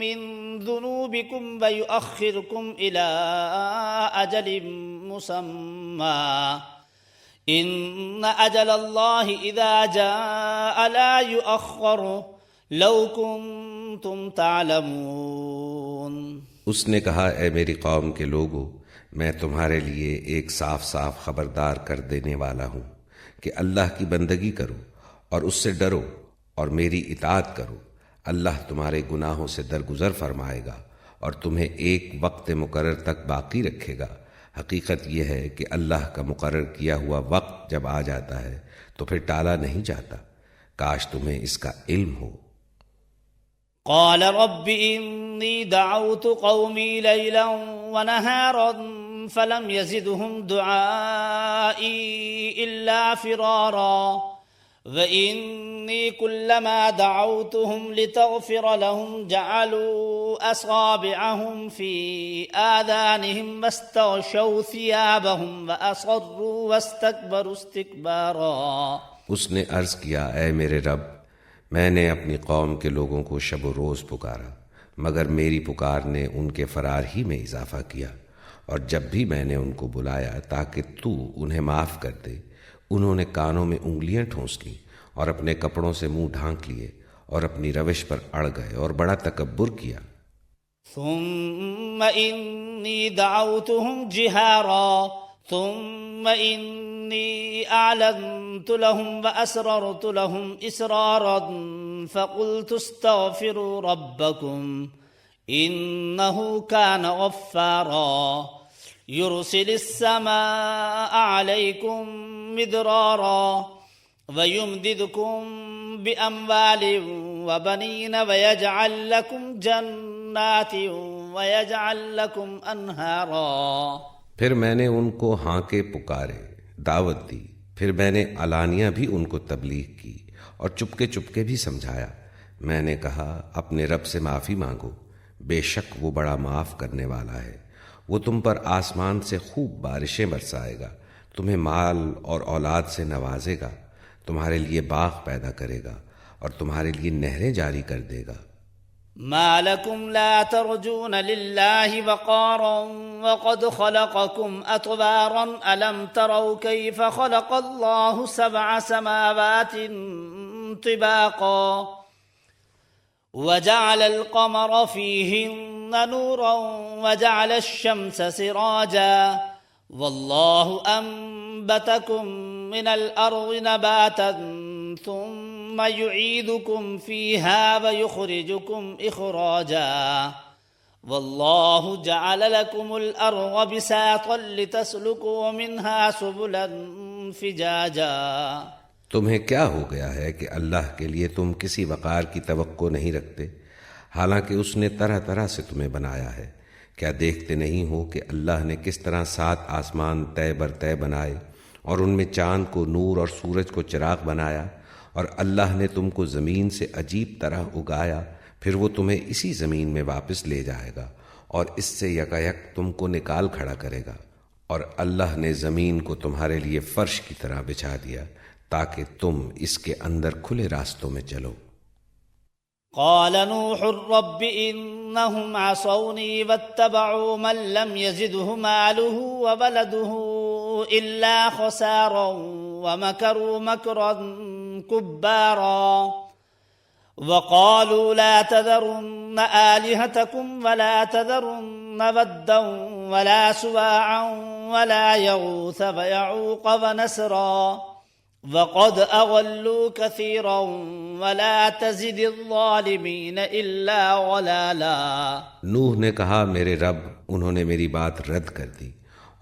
من ذنوبكم ويؤخركم إلى أجل مسمى إن أجل الله إذا جاء لا يؤخر لو كنتم تعلمون۔ اس نے کہا، اے میری قوم کے لوگو، میں تمہارے لیے ایک صاف صاف خبردار کر دینے والا ہوں کہ اللہ کی بندگی کرو اور اس سے ڈرو اور میری اطاعت کرو۔ اللہ تمہارے گناہوں سے درگزر فرمائے گا اور تمہیں ایک وقت مقرر تک باقی رکھے گا۔ حقیقت یہ ہے کہ اللہ کا مقرر کیا ہوا وقت جب آ جاتا ہے تو پھر ٹالا نہیں جاتا۔ کاش تمہیں اس کا علم ہو۔ قال رب إني دعوت قومي ليلا ونهارا فلم يزدهم دعائي إلا فرارا وإني كلما دعوتهم لتغفر لهم جعلوا أصابعهم في آذانهم واستغشوا ثيابهم وأصروا واستكبروا استكبارا۔ اس نے عرض کیا، اے میرے رب، میں نے اپنی قوم کے لوگوں کو شب و روز پکارا، مگر میری پکار نے ان کے فرار ہی میں اضافہ کیا، اور جب بھی میں نے ان کو بلایا تاکہ تو انہیں معاف کر دے، انہوں نے کانوں میں انگلیاں ٹھونس لیں اور اپنے کپڑوں سے منہ ڈھانک لیے اور اپنی روش پر اڑ گئے اور بڑا تکبر کیا۔ ثم إني دعوتهم جهارا ثم إني أعلنت لهم وأسررت لهم إسرارا فقلت استغفروا ربكم إنه كان غفارا يرسل السماء عليكم مدرارا ويمددكم بأموال وبنين ويجعل لكم جنات ويجعل لكم أنهارا۔ پھر میں نے ان کو ہانکے پکارے، دعوت دی، پھر میں نے علانیہ بھی ان کو تبلیغ کی اور چپکے چپکے بھی سمجھایا۔ میں نے کہا، اپنے رب سے معافی مانگو، بے شک وہ بڑا معاف کرنے والا ہے۔ وہ تم پر آسمان سے خوب بارشیں برسائے گا، تمہیں مال اور اولاد سے نوازے گا، تمہارے لیے باغ پیدا کرے گا اور تمہارے لیے نہریں جاری کر دے گا۔ ما لكم لا ترجون لله وقارا وقد خلقكم أطوارا ألم تروا كيف خلق الله 7 سماوات طباقا وجعل القمر فيهن نورا وجعل الشمس سراجا والله أنبتكم من الأرض نباتا ثم ثم يعيدكم فيها ويخرجكم إخراجا والله جعل لكم الأرض بساطا لتسلكوا منها سبلا فجاجا۔ تمہیں کیا ہو گیا ہے کہ اللہ کے لیے تم کسی وقار کی توقع نہیں رکھتے، حالانکہ اس نے طرح طرح سے تمہیں بنایا ہے؟ کیا دیکھتے نہیں ہو کہ اللہ نے کس طرح 7 آسمان طے بر طے بنائے اور ان میں چاند کو نور اور سورج کو چراغ بنایا، اور اللہ نے تم کو زمین سے عجیب طرح اگایا، پھر وہ تمہیں اسی زمین میں واپس لے جائے گا اور اس سے یکایک تم کو نکال کھڑا کرے گا، اور اللہ نے زمین کو تمہارے لیے فرش کی طرح بچھا دیا تاکہ تم اس کے اندر کھلے راستوں میں چلو۔ قال نوح رب إنهم عصوني واتبعوا من لم يزده ماله وولده إلا خسارا ومكروا مكرا كبارا وقالوا لا تذرن آلهتكم ولا تذرن ودا ولا سواعا ولا يغوث ويعوق ونسرا وقد أضلوا كثيرا ولا تزد الظالمين إلا ضلالا۔ نوح نے کہا میرے رب انہوں نے میری بات رد کر دی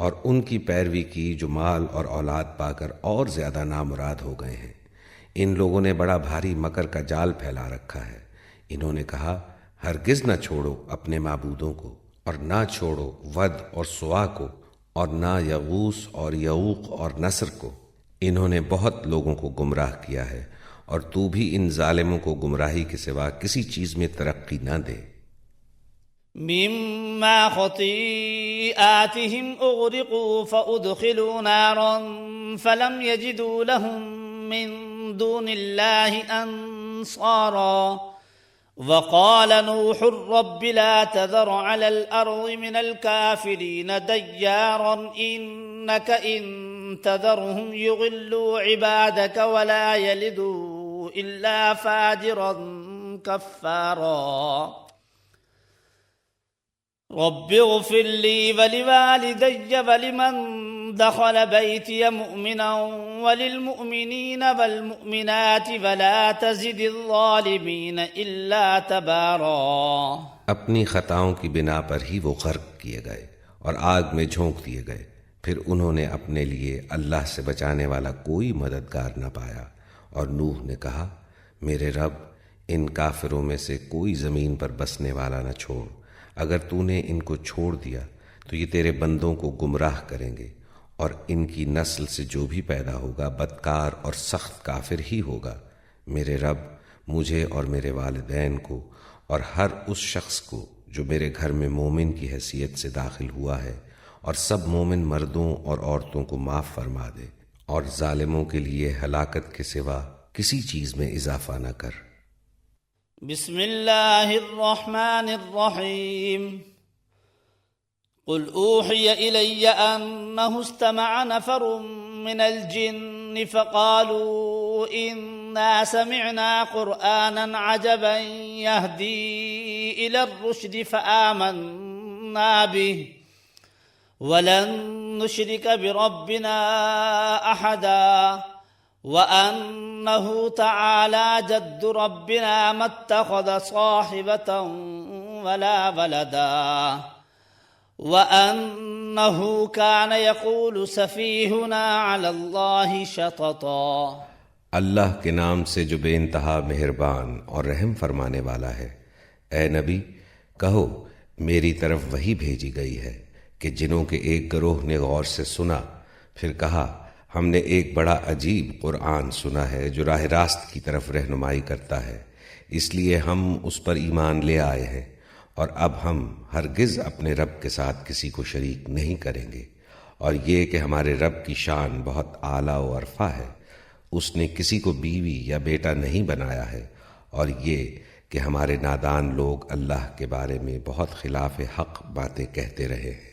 اور ان کی پیروی کی جو مال اور اولاد پا کر اور زیادہ نامراد ہو گئے ہیں۔ ان لوگوں نے بڑا بھاری مکر کا جال پھیلا رکھا ہے۔ انہوں نے کہا ہرگز نہ چھوڑو اپنے معبودوں کو، اور نہ چھوڑو ود اور سوا کو، اور نہ یغوث اور یعوق اور نصر کو۔ انہوں نے بہت لوگوں کو گمراہ کیا ہے، اور تو بھی ان ظالموں کو گمراہی کے سوا کسی چیز میں ترقی نہ دے۔ مما خطيئاتهم أغرقوا فأدخلوا نارا فلم يجدوا لهم من دون الله أنصارا وقال نوح رب لا تذر على الأرض من الكافرين ديارا إنك إن تذرهم يغلوا عبادك ولا يلدوا إلا فاجرا كفارا رب اغفر لي ولوالدي ولمن دخل بيتي مؤمنا وللمؤمنين والمؤمنات ولا تزد الظالمين إلا تبارا۔ اپنی خطاؤں کی بنا پر ہی وہ غرق کیے گئے اور آگ میں جھونک دیے گئے، پھر انہوں نے اپنے لیے اللہ سے بچانے والا کوئی مددگار نہ پایا۔ اور نوح نے کہا میرے رب ان کافروں میں سے کوئی زمین پر بسنے والا نہ چھوڑ، اگر تو نے ان کو چھوڑ دیا تو یہ تیرے بندوں کو گمراہ کریں گے، اور ان کی نسل سے جو بھی پیدا ہوگا بدکار اور سخت کافر ہی ہوگا۔ میرے رب مجھے اور میرے والدین کو اور ہر اس شخص کو جو میرے گھر میں مومن کی حیثیت سے داخل ہوا ہے، اور سب مومن مردوں اور عورتوں کو معاف فرما دے، اور ظالموں کے لیے ہلاکت کے سوا کسی چیز میں اضافہ نہ کر۔ بسم اللہ الرحمن الرحیم قل اوحی الی انہ استمع نفر من الجن فقالوا انا سمعنا قرآنا عجبا يهدي الى الرشد فآمنا به ولن نشرك بربنا احدا وأنه تعالى جد ربنا ما اتخذ صاحبة ولا ولدا وأنه كان يقول سفيهنا على الله شططا۔ اللہ کے نام سے جو بے انتہا مہربان اور رحم فرمانے والا ہے۔ اے نبی کہو میری طرف وحی بھیجی گئی ہے کہ جنوں کے ایک گروہ نے غور سے سنا، پھر کہا ہم نے ایک بڑا عجیب قرآن سنا ہے جو راہ راست کی طرف رہنمائی کرتا ہے، اس لیے ہم اس پر ایمان لے آئے ہیں، اور اب ہم ہرگز اپنے رب کے ساتھ کسی کو شریک نہیں کریں گے۔ اور یہ کہ ہمارے رب کی شان بہت اعلیٰ و عرفہ ہے، اس نے کسی کو بیوی یا بیٹا نہیں بنایا ہے، اور یہ کہ ہمارے نادان لوگ اللہ کے بارے میں بہت خلاف حق باتیں کہتے رہے ہیں۔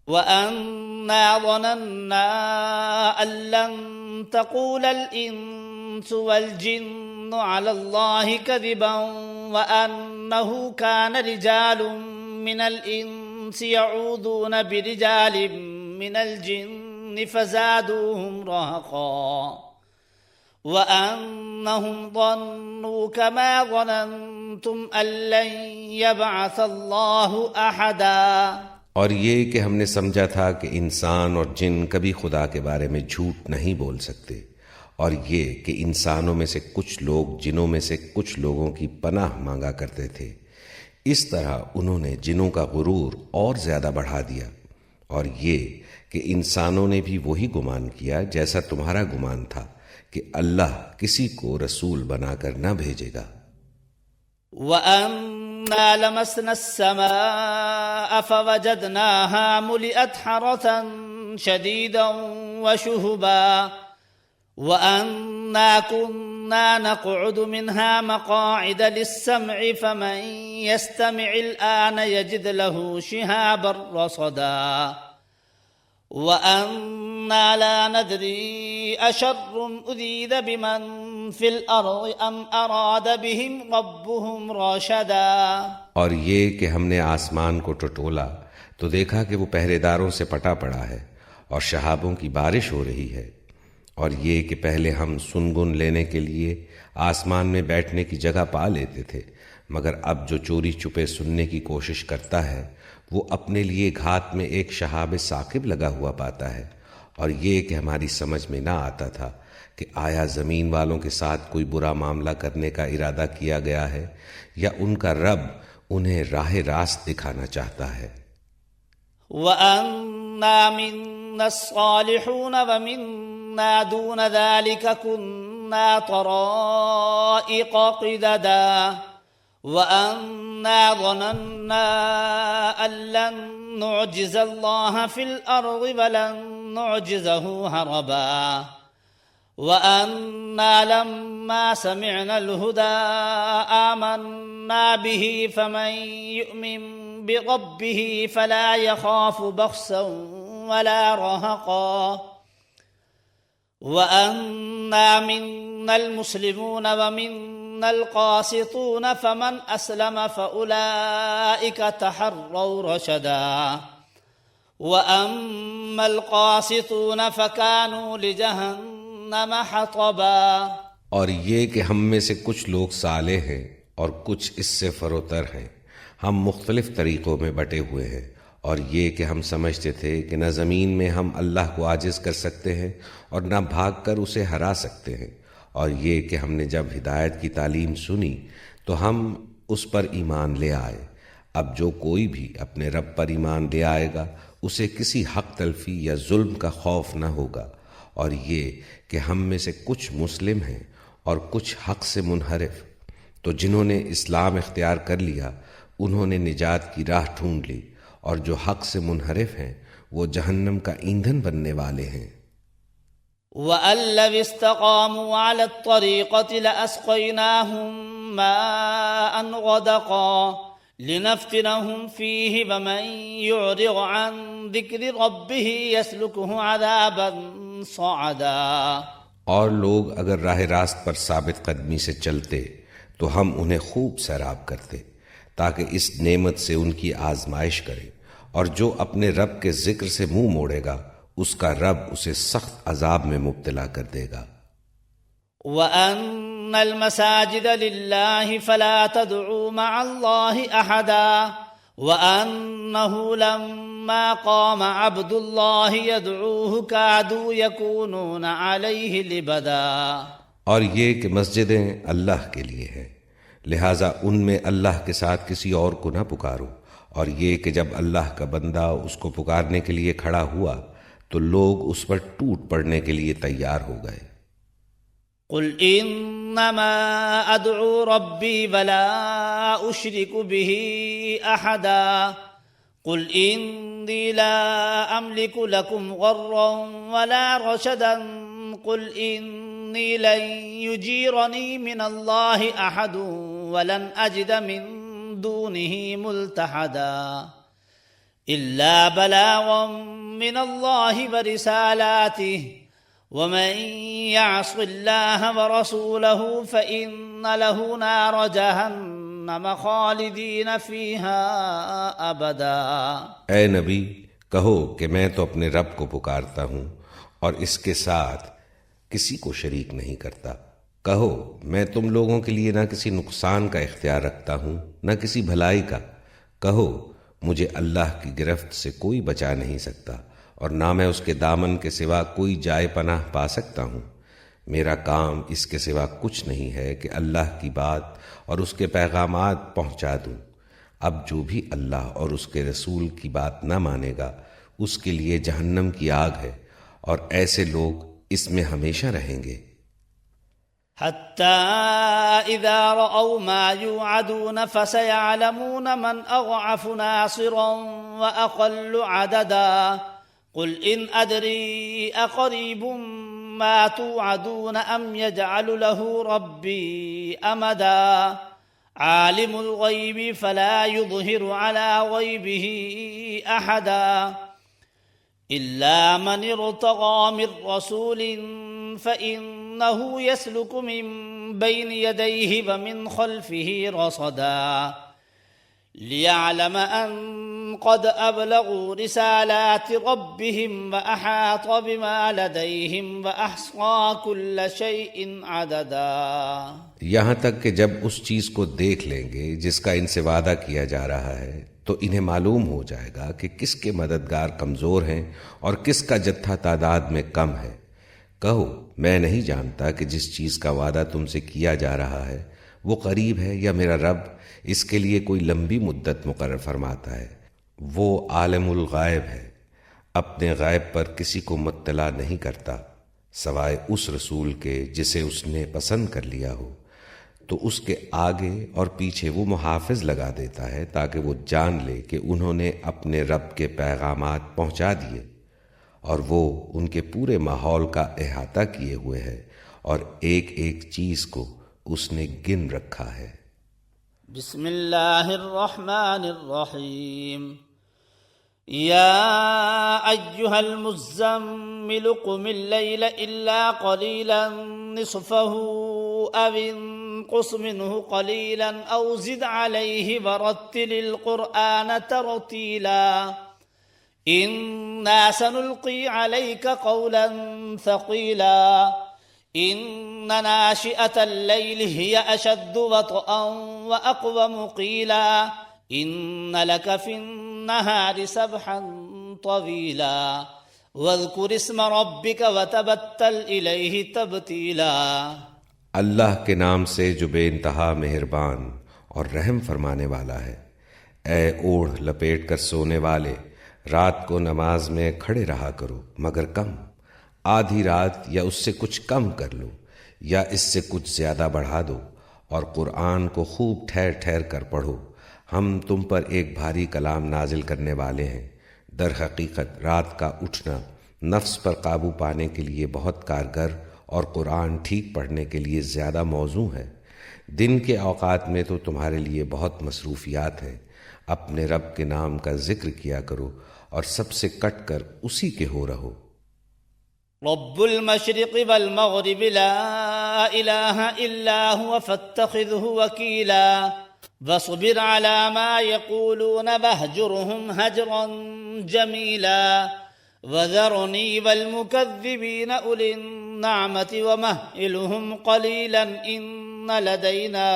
وَأَنَّا ظَنَنَّا أَن لَّن تَقُولَ الْإِنسُ وَالْجِنُّ عَلَى اللَّهِ كَذِبًا وَأَنَّهُ كَانَ رِجَالٌ مِّنَ الْإِنسِ يَعُوذُونَ بِرِجَالٍ مِّنَ الْجِنِّ فَزَادُوهُمْ رَهَقًا وأنهم ظنوا كما ظننتم أن لن يبعث الله أحدا، اور یہ کہ ہم نے سمجھا تھا کہ انسان اور جن کبھی خدا کے بارے میں جھوٹ نہیں بول سکتے، اور یہ کہ انسانوں میں سے کچھ لوگ جنوں میں سے کچھ لوگوں کی پناہ مانگا کرتے تھے، اس طرح انہوں نے جنوں کا غرور اور زیادہ بڑھا دیا، اور یہ کہ انسانوں نے بھی وہی گمان کیا جیسا تمہارا گمان تھا کہ اللہ کسی کو رسول بنا کر نہ بھیجے گا۔ وَأَنَّا لَمَسْنَا السَّمَاءَ فَوَجَدْنَاهَا مُلِئَتْ حَرَسًا شَدِيدًا وَشُهُبًا وَأَنَّا كُنَّا نَقْعُدُ مِنْهَا مَقَاعِدَ لِلسَّمْعِ فَمَنْ يَسْتَمِعِ الْآنَ يَجِدْ لَهُ شِهَابًا رَصَدًا وَأَنَّا لَا نَدْرِي أَشَرٌّ أُرِيدَ بِمَنْ فِي الْأَرْضِ أَمْ أَرَادَ بِهِمْ رَبُّهُمْ رَشَدًا۔ اور یہ کہ ہم نے آسمان کو ٹٹولا تو دیکھا کہ وہ پہرے داروں سے پٹا پڑا ہے اور شہابوں کی بارش ہو رہی ہے، اور یہ کہ پہلے ہم سنگن لینے کے لیے آسمان میں بیٹھنے کی جگہ پا لیتے تھے، مگر اب جو چوری چھپے سننے کی کوشش کرتا ہے وہ اپنے لیے گھات میں ایک شہاب ثاقب لگا ہوا پاتا ہے۔ اور یہ کہ ہماری سمجھ میں نہ آتا تھا کہ آیا زمین والوں کے ساتھ کوئی برا معاملہ کرنے کا ارادہ کیا گیا ہے یا ان کا رب انہیں راہ راست دکھانا چاہتا ہے۔ وَأَنَّا مِنَّا الصَّالِحُونَ وَمِنَّا دُونَ ذَلِكَ كُنَّا طَرَائِقَ قِدَدًا وَأَنَّا ظَنَنَّا أَن لَّن نُّعْجِزَ اللَّهَ فِي الْأَرْضِ وَلَن نُّعْجِزَهُ هَرَبًا وَأَنَّا لَمَّا سَمِعْنَا الْهُدَىٰ آمَنَّا بِهِ فَمَن يُؤْمِن بِرَبِّهِ فَلَا يَخَافُ بَخْسًا وَلَا رَهَقًا وَأَنَّا مِنَّا الْمُسْلِمُونَ وَمِنَّا الْقَاسِطُونَ فَمَنْ أَسْلَمَ فَأُولَئِكَ تَحَرَّوْا رَشَدًا وَأَمَّا الْقَاسِطُونَ فَكَانُوا لِجَهَنَّمَ حَطَبًا۔ اور یہ کہ ہم میں سے کچھ لوگ صالح ہیں اور کچھ اس سے فروتر ہیں، ہم مختلف طریقوں میں بٹے ہوئے ہیں، اور یہ کہ ہم سمجھتے تھے کہ نہ زمین میں ہم اللہ کو عاجز کر سکتے ہیں اور نہ بھاگ کر اسے ہرا سکتے ہیں، اور یہ کہ ہم نے جب ہدایت کی تعلیم سنی تو ہم اس پر ایمان لے آئے۔ اب جو کوئی بھی اپنے رب پر ایمان لے آئے گا اسے کسی حق تلفی یا ظلم کا خوف نہ ہوگا، اور یہ کہ ہم میں سے کچھ مسلم ہیں اور کچھ حق سے منحرف، تو جنہوں نے اسلام اختیار کر لیا انہوں نے نجات کی راہ ڈھونڈ لی، اور جو حق سے منحرف ہیں وہ جہنم کا ایندھن بننے والے ہیں۔ وَأَن لَّوِ اسْتَقَامُوا عَلَى الطَّرِيقَةِ لَأَسْقَيْنَاهُم مَّاءً غَدَقًا لِنَفْتِنَهُمْ فِيهِ وَمَن يُعْرِضْ عَن ذِكْرِ رَبِّهِ يَسْلُكْهُ عَذَابًا صَعَدًا۔ اور لوگ اگر راہ راست پر ثابت قدمی سے چلتے تو ہم انہیں خوب سیراب کرتے تاکہ اس نعمت سے ان کی آزمائش کرے، اور جو اپنے رب کے ذکر سے منہ موڑے گا اس کا رب اسے سخت عذاب میں مبتلا کر دے گا۔ وَأَنَّ الْمَسَاجِدَ لِلَّهِ فَلَا تَدْعُوا مَعَ اللَّهِ أَحَدًا وَأَنَّهُ لَمَّا قَامَ عَبْدُ اللَّهِ يَدْعُوهُ كَادُوا يَكُونُونَ عَلَيْهِ لِبَدًا۔ اور یہ کہ مسجدیں اللہ کے لیے ہیں، لہٰذا ان میں اللہ کے ساتھ کسی اور کو نہ پکارو، اور یہ کہ جب اللہ کا بندہ اس کو پکارنے کے لیے کھڑا ہوا تو لوگ اس پر ٹوٹ پڑنے کے لیے تیار ہو گئے۔ قُلْ إِنَّمَا أَدْعُو رَبِّي وَلَا أُشْرِكُ بِهِ أَحَدًا قُلْ إِنِّي لَا أَمْلِكُ لَكُمْ ضَرًّا وَلَا رَشَدًا قُلْ إِنِّي لَن يُجِيرَنِي مِنَ اللَّهِ أَحَدٌ وَلَنْ أَجِدَ مِن دُونِهِ مُلْتَحَدًا إِلَّا بَلَاغًا مِّنَ اللَّهِ وَرِسَالَاتِهِ وَمَن يَعْصِ اللَّهَ وَرَسُولَهُ فَإِنَّ لَهُ نَارَ جَهَنَّمَ خَالِدِينَ فِيهَا أَبَدًا۔ اے نبی کہو کہ میں تو اپنے رب کو پکارتا ہوں اور اس کے ساتھ کسی کو شریک نہیں کرتا۔ کہو میں تم لوگوں کے لیے نہ کسی نقصان کا اختیار رکھتا ہوں نہ کسی بھلائی کا۔ کہو مجھے اللہ کی گرفت سے کوئی بچا نہیں سکتا اور نہ میں اس کے دامن کے سوا کوئی جائے پناہ پا سکتا ہوں۔ میرا کام اس کے سوا کچھ نہیں ہے کہ اللہ کی بات اور اس کے پیغامات پہنچا دوں۔ اب جو بھی اللہ اور اس کے رسول کی بات نہ مانے گا اس کے لیے جہنم کی آگ ہے، اور ایسے لوگ اس میں ہمیشہ رہیں گے۔ حتى إذا رأوا ما يوعدون فسيعلمون من أضعف ناصرا وأقل عددا قل إن أدري أقريب ما توعدون أم يجعل له ربي أمدا عالم الغيب فلا يظهر على غيبه أحدا إلا من ارتضى من رسول فإنه يسلك من بين يديه ومن خلفه رصدا ليعلم أن قد أبلغوا رسالات ربهم وأحاط بما لديهم وأحصى كل شيء عددا۔ یہاں تک کہ جب اس چیز کو دیکھ لیں گے جس کا ان سے وعدہ کیا جا رہا ہے تو انہیں معلوم ہو جائے گا کہ کس کے مددگار کمزور ہیں اور کس کا جتھا تعداد میں کم ہے۔ کہو میں نہیں جانتا کہ جس چیز کا وعدہ تم سے کیا جا رہا ہے وہ قریب ہے یا میرا رب اس کے لیے کوئی لمبی مدت مقرر فرماتا ہے۔ وہ عالم الغائب ہے، اپنے غائب پر کسی کو مطلع نہیں کرتا سوائے اس رسول کے جسے اس نے پسند کر لیا ہو، تو اس کے آگے اور پیچھے وہ محافظ لگا دیتا ہے تاکہ وہ جان لے کہ انہوں نے اپنے رب کے پیغامات پہنچا دیے، اور وہ ان کے پورے ماحول کا احاطہ کیے ہوئے ہے اور ایک ایک چیز کو اس نے گن رکھا ہے۔ بسم اللہ الرحمن الرحیم۔ یا ایہا المزمل قم اللیل الا قلیلا نصفہ او انقص منہ قلیلا او زد علیہ ورتل القرآن ترتیلا إنا سنلقي عليك قولا ثقيلا إن ناشئة الليل هي أشد وطئا وأقوم قيلا إن لك في النهار سبحا طويلا واذكر اسم ربك وتبتل إليه تبتيلا۔ اللہ کے نام سے جو بے انتہا مہربان اور رحم فرمانے والا ہے۔ اے اوڑھ لپیٹ کر سونے والے، رات کو نماز میں کھڑے رہا کرو مگر کم، آدھی رات یا اس سے کچھ کم کر لو یا اس سے کچھ زیادہ بڑھا دو، اور قرآن کو خوب ٹھہر ٹھہر کر پڑھو۔ ہم تم پر ایک بھاری کلام نازل کرنے والے ہیں۔ در حقیقت رات کا اٹھنا نفس پر قابو پانے کے لیے بہت کارگر اور قرآن ٹھیک پڑھنے کے لیے زیادہ موزوں ہے۔ دن کے اوقات میں تو تمہارے لیے بہت مصروفیات ہیں۔ اپنے رب کے نام کا ذکر کیا کرو اور سب سے کٹ کر اسی کے ہو رہو۔ رب المشرق والمغرب لا الہ الا هو فاتخذه وکیلا واصبر على ما يقولون واهجرهم هجرا جميلا وذرني والمكذبين أولي النعمة ومهلهم قليلا إن لدينا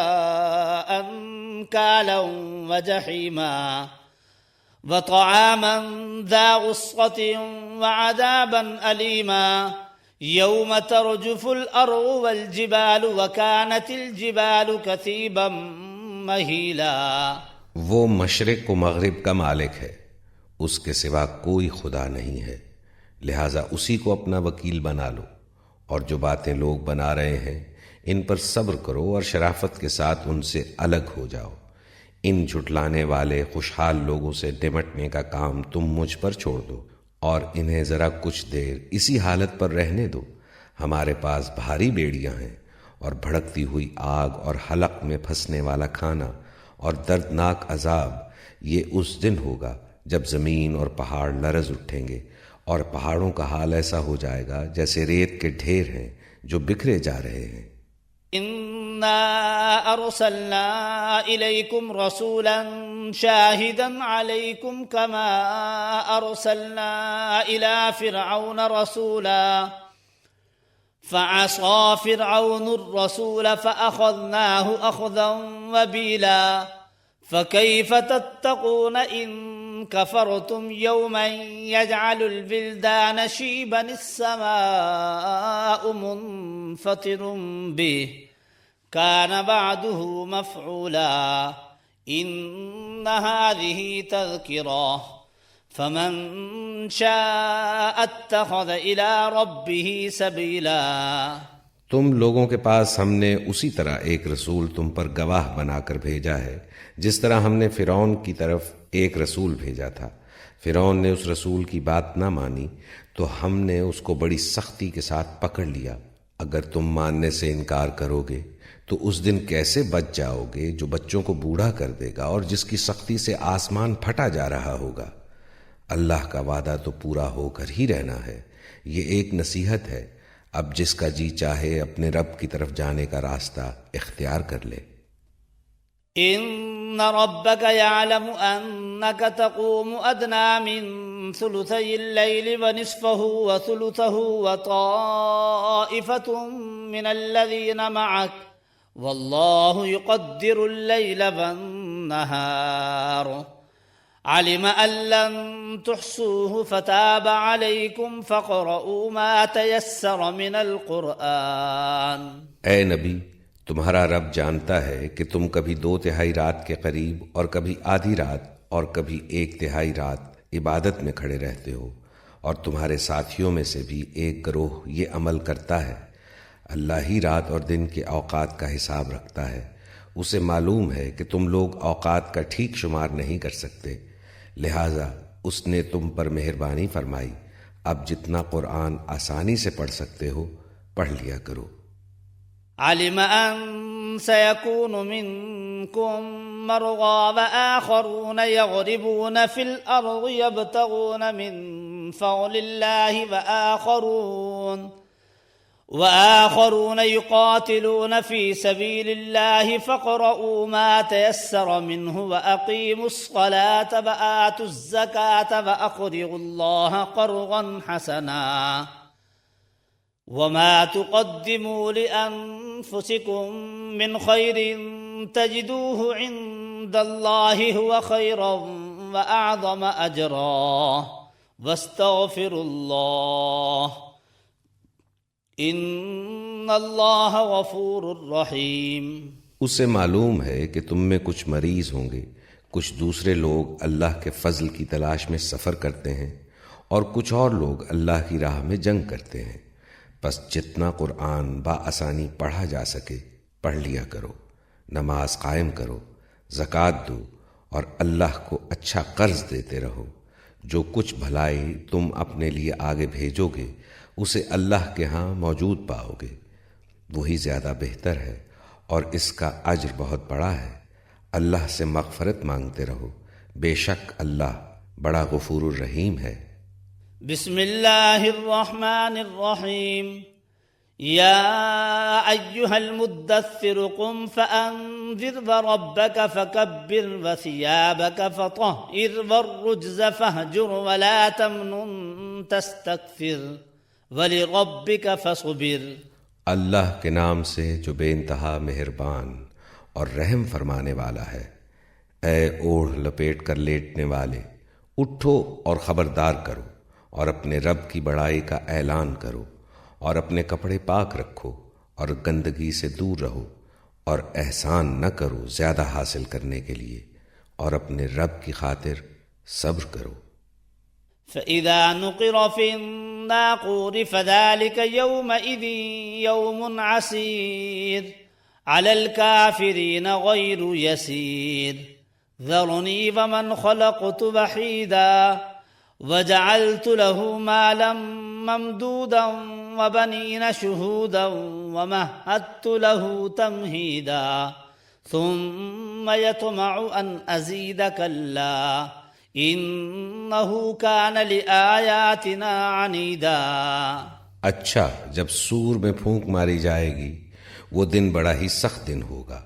أنكالا وجحيما وطعاما ذا غصة وعذابا أليما يوم ترجف الأرض والجبال وكانت الجبال كثيبا مهيلا۔ وہ مشرق و مغرب کا مالک ہے، اس کے سوا کوئی خدا نہیں ہے، لہٰذا اسی کو اپنا وکیل بنا لو، اور جو باتیں لوگ بنا رہے ہیں ان پر صبر کرو اور شرافت کے ساتھ ان سے الگ ہو جاؤ۔ ان جھٹلانے والے خوشحال لوگوں سے نمٹنے کا کام تم مجھ پر چھوڑ دو اور انہیں ذرا کچھ دیر اسی حالت پر رہنے دو۔ ہمارے پاس بھاری بیڑیاں ہیں اور بھڑکتی ہوئی آگ اور حلق میں پھنسنے والا کھانا اور دردناک عذاب۔ یہ اس دن ہوگا جب زمین اور پہاڑ لرز اٹھیں گے اور پہاڑوں کا حال ایسا ہو جائے گا جیسے ریت کے ڈھیر ہیں جو بکھرے جا رہے ہیں۔ إنا أرسلنا إليكم رسولا شاهدا عليكم كما أرسلنا إلى فرعون رسولا فعصى فرعون الرسول فأخذناه أخذا وبيلا فكيف تتقون إن كفرتم يوما يجعل البلدان شيبا السماء منفطر به كان بعده مفعولا إن هذه تذكرة فمن شاء اتخذ إلى ربه سبيلا۔ تم لوگوں کے پاس ہم نے اسی طرح ایک رسول تم پر گواہ بنا کر بھیجا ہے جس طرح ہم نے فرعون کی طرف ایک رسول بھیجا تھا۔ فرعون نے اس رسول کی بات نہ مانی تو ہم نے اس کو بڑی سختی کے ساتھ پکڑ لیا۔ اگر تم ماننے سے انکار کرو گے تو اس دن کیسے بچ جاؤ گے جو بچوں کو بوڑھا کر دے گا اور جس کی سختی سے آسمان پھٹا جا رہا ہوگا۔ اللہ کا وعدہ تو پورا ہو کر ہی رہنا ہے۔ یہ ایک نصیحت ہے، اب جس کا جی چاہے اپنے رب کی طرف جانے کا راستہ اختیار کر لے۔ ان ربك يعلم انك تقوم ادنى من ثلثي الليل ونصفه وثلثه وطائفة من الذين معك والله يقدر الليل والنهار علم ان لن تحصوه فتاب عليكم فاقرؤوا ما تيسر من القرآن۔ اے نبی، تمہارا رب جانتا ہے کہ تم کبھی 2/3 رات کے قریب اور کبھی آدھی رات اور کبھی 1/3 رات عبادت میں کھڑے رہتے ہو، اور تمہارے ساتھیوں میں سے بھی ایک گروہ یہ عمل کرتا ہے۔ اللہ ہی رات اور دن کے اوقات کا حساب رکھتا ہے، اسے معلوم ہے کہ تم لوگ اوقات کا ٹھیک شمار نہیں کر سکتے، لہذا اس نے تم پر مہربانی فرمائی۔ اب جتنا قرآن آسانی سے پڑھ سکتے ہو پڑھ لیا کرو۔ علم ان سيكون منكم مرضى وآخرون يضربون في الأرض يبتغون من فضل الله وآخرون يقاتلون في سبيل الله فاقرؤوا ما تيسر منه وأقيموا الصلاة وآتوا الزكاة وأقرضوا الله قرضا حسنا وما تقدموا لأنفسكم من خير تجدوه عند الله هو خيرا وأعظم أجرا واستغفروا الله ان اللہ غفور رحیم۔ اسے معلوم ہے کہ تم میں کچھ مریض ہوں گے، کچھ دوسرے لوگ اللہ کے فضل کی تلاش میں سفر کرتے ہیں اور کچھ اور لوگ اللہ کی راہ میں جنگ کرتے ہیں، پس جتنا قرآن بآسانی پڑھا جا سکے پڑھ لیا کرو، نماز قائم کرو، زکوٰۃ دو اور اللہ کو اچھا قرض دیتے رہو۔ جو کچھ بھلائی تم اپنے لیے آگے بھیجو گے اسے اللہ کے ہاں موجود پاؤ گے، وہی زیادہ بہتر ہے اور اس کا اجر بہت بڑا ہے۔ اللہ سے مغفرت مانگتے رہو، بے شک اللہ بڑا غفور الرحیم ہے۔ بسم اللہ الرحمن الرحیم۔ یا ایہا المدثر قم فانذر وربک فکبر وثیابک فطہر والرجز فاہجر ولا تمنن تستکثر وَلِرَبِّكَ فَصُبِرْ۔ اللہ کے نام سے جو بے انتہا مہربان اور رحم فرمانے والا ہے۔ اے اوڑھ لپیٹ کر لیٹنے والے، اٹھو اور خبردار کرو اور اپنے رب کی بڑائی کا اعلان کرو، اور اپنے کپڑے پاک رکھو اور گندگی سے دور رہو، اور احسان نہ کرو زیادہ حاصل کرنے کے لیے، اور اپنے رب کی خاطر صبر کرو۔ فَإِذَا نُقِرَ فِي النَّاقُورِ فَذَلِكَ يَوْمَئِذٍ يَوْمٌ عَسِيرٌ عَلَى الْكَافِرِينَ غَيْرُ يَسِيرٌ ذَرْنِي وَمَنْ خَلَقْتُ وَحِيدًا وَجَعَلْتُ لَهُ مَالًا مَمْدُودًا وَبَنِينَ شُهُودًا وَمَهَّدتُّ لَهُ تَمْهِيدًا ثُمَّ يَطْمَعُ أَنْ أَزِيدَ كَلَّا انہو کان لآیاتنا عنیدا۔ اچھا، جب سور میں پھونک ماری جائے گی وہ دن بڑا ہی سخت دن ہوگا،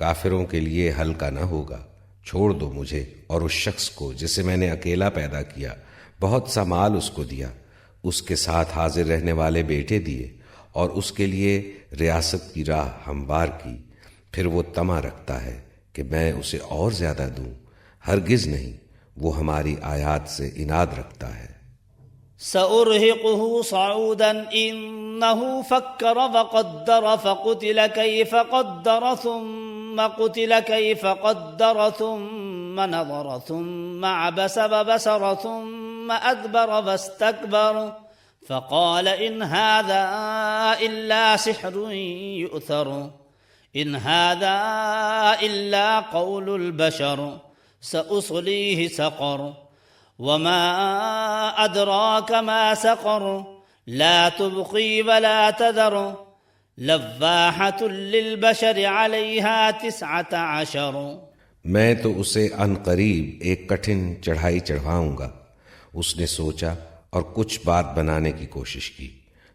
کافروں کے لیے ہلکا نہ ہوگا۔ چھوڑ دو مجھے اور اس شخص کو جسے میں نے اکیلا پیدا کیا، بہت سا مال اس کو دیا، اس کے ساتھ حاضر رہنے والے بیٹے دیے اور اس کے لیے ریاست کی راہ ہموار کی، پھر وہ طمع رکھتا ہے کہ میں اسے اور زیادہ دوں، ہرگز نہیں، وہ ہماری آیات سے عناد رکھتا ہے۔ سأرهقه صعودا إنه فكر وقدر فقتل كيف قدر ثم قتل كيف قدر ثم نظر ثم عبس وبسر ثم أدبر واستكبر فقال إن هذا إلا سحر يؤثر إن هذا إلا قول البشر سأصليه سقر وما أدراك ما سقر لا تبقي ولا تذر لواحة للبشر عليها 19۔ میں تو اسے عن قریب ایک کٹھن چڑھائی چڑھواؤں گا۔ اس نے سوچا اور کچھ بات بنانے کی کوشش کی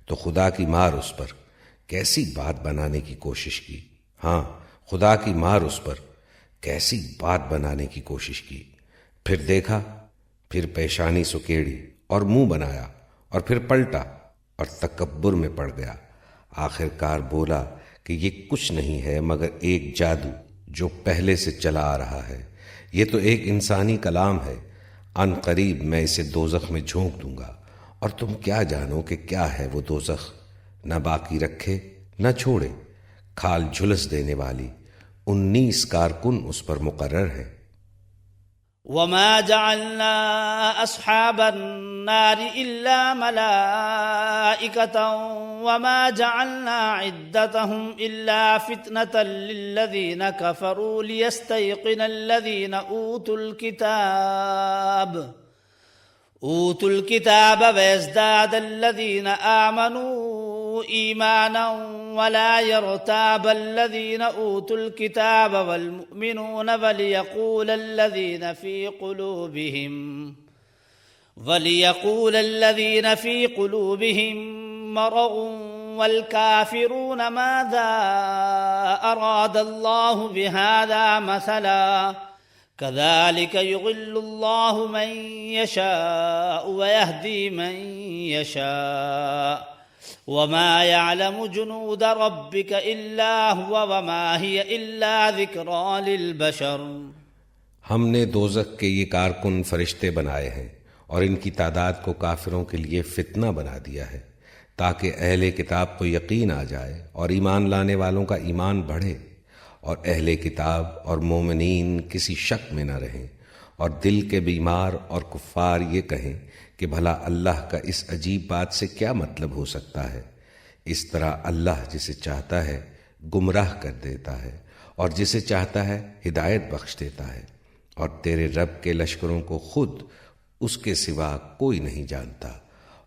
تو خدا کی مار اس پر۔ کیسی بات بنانے کی کوشش کی؟ ہاں، خدا کی مار اس پر، کیسی بات بنانے کی کوشش کی۔ پھر دیکھا، پھر پیشانی سکیڑی اور منہ بنایا اور پھر پلٹا اور تکبر میں پڑ گیا۔ آخر کار بولا کہ یہ کچھ نہیں ہے مگر ایک جادو جو پہلے سے چلا آ رہا ہے، یہ تو ایک انسانی کلام ہے، عن قریب میں اسے دوزخ میں جھونک دوں گا، اور تم کیا جانو کہ کیا ہے وہ دوزخ، نہ باقی رکھے نہ چھوڑے، کھال جھلس دینے والی 19 کارکن اس پر مقرر ہیں۔ وما جعلنا أصحاب النار إلا ملائكة وما جعلنا عدتهم إلا فتنة للذين كفروا ليستيقن الذين أوتوا الكتاب ويزداد الذين آمنوا إيمانا ولا يرتاب الذين أوتوا الكتاب والمؤمنون وليقول الذين في قلوبهم مرض والكافرون ماذا أراد الله بهذا مثلا كذلك يضل الله من يشاء ويهدي من يشاء وما يعلم جنود ربك إلا هو وما هي إلا ذكرى للبشر۔ ہم نے دوزخ کے یہ کارکن فرشتے بنائے ہیں اور ان کی تعداد کو کافروں کے لیے فتنہ بنا دیا ہے تاکہ اہل کتاب کو یقین آ جائے اور ایمان لانے والوں کا ایمان بڑھے، اور اہل کتاب اور مومنین کسی شک میں نہ رہیں، اور دل کے بیمار اور کفار یہ کہیں کہ بھلا اللہ کا اس عجیب بات سے کیا مطلب ہو سکتا ہے۔ اس طرح اللہ جسے چاہتا ہے گمراہ کر دیتا ہے اور جسے چاہتا ہے ہدایت بخش دیتا ہے، اور تیرے رب کے لشکروں کو خود اس کے سوا کوئی نہیں جانتا،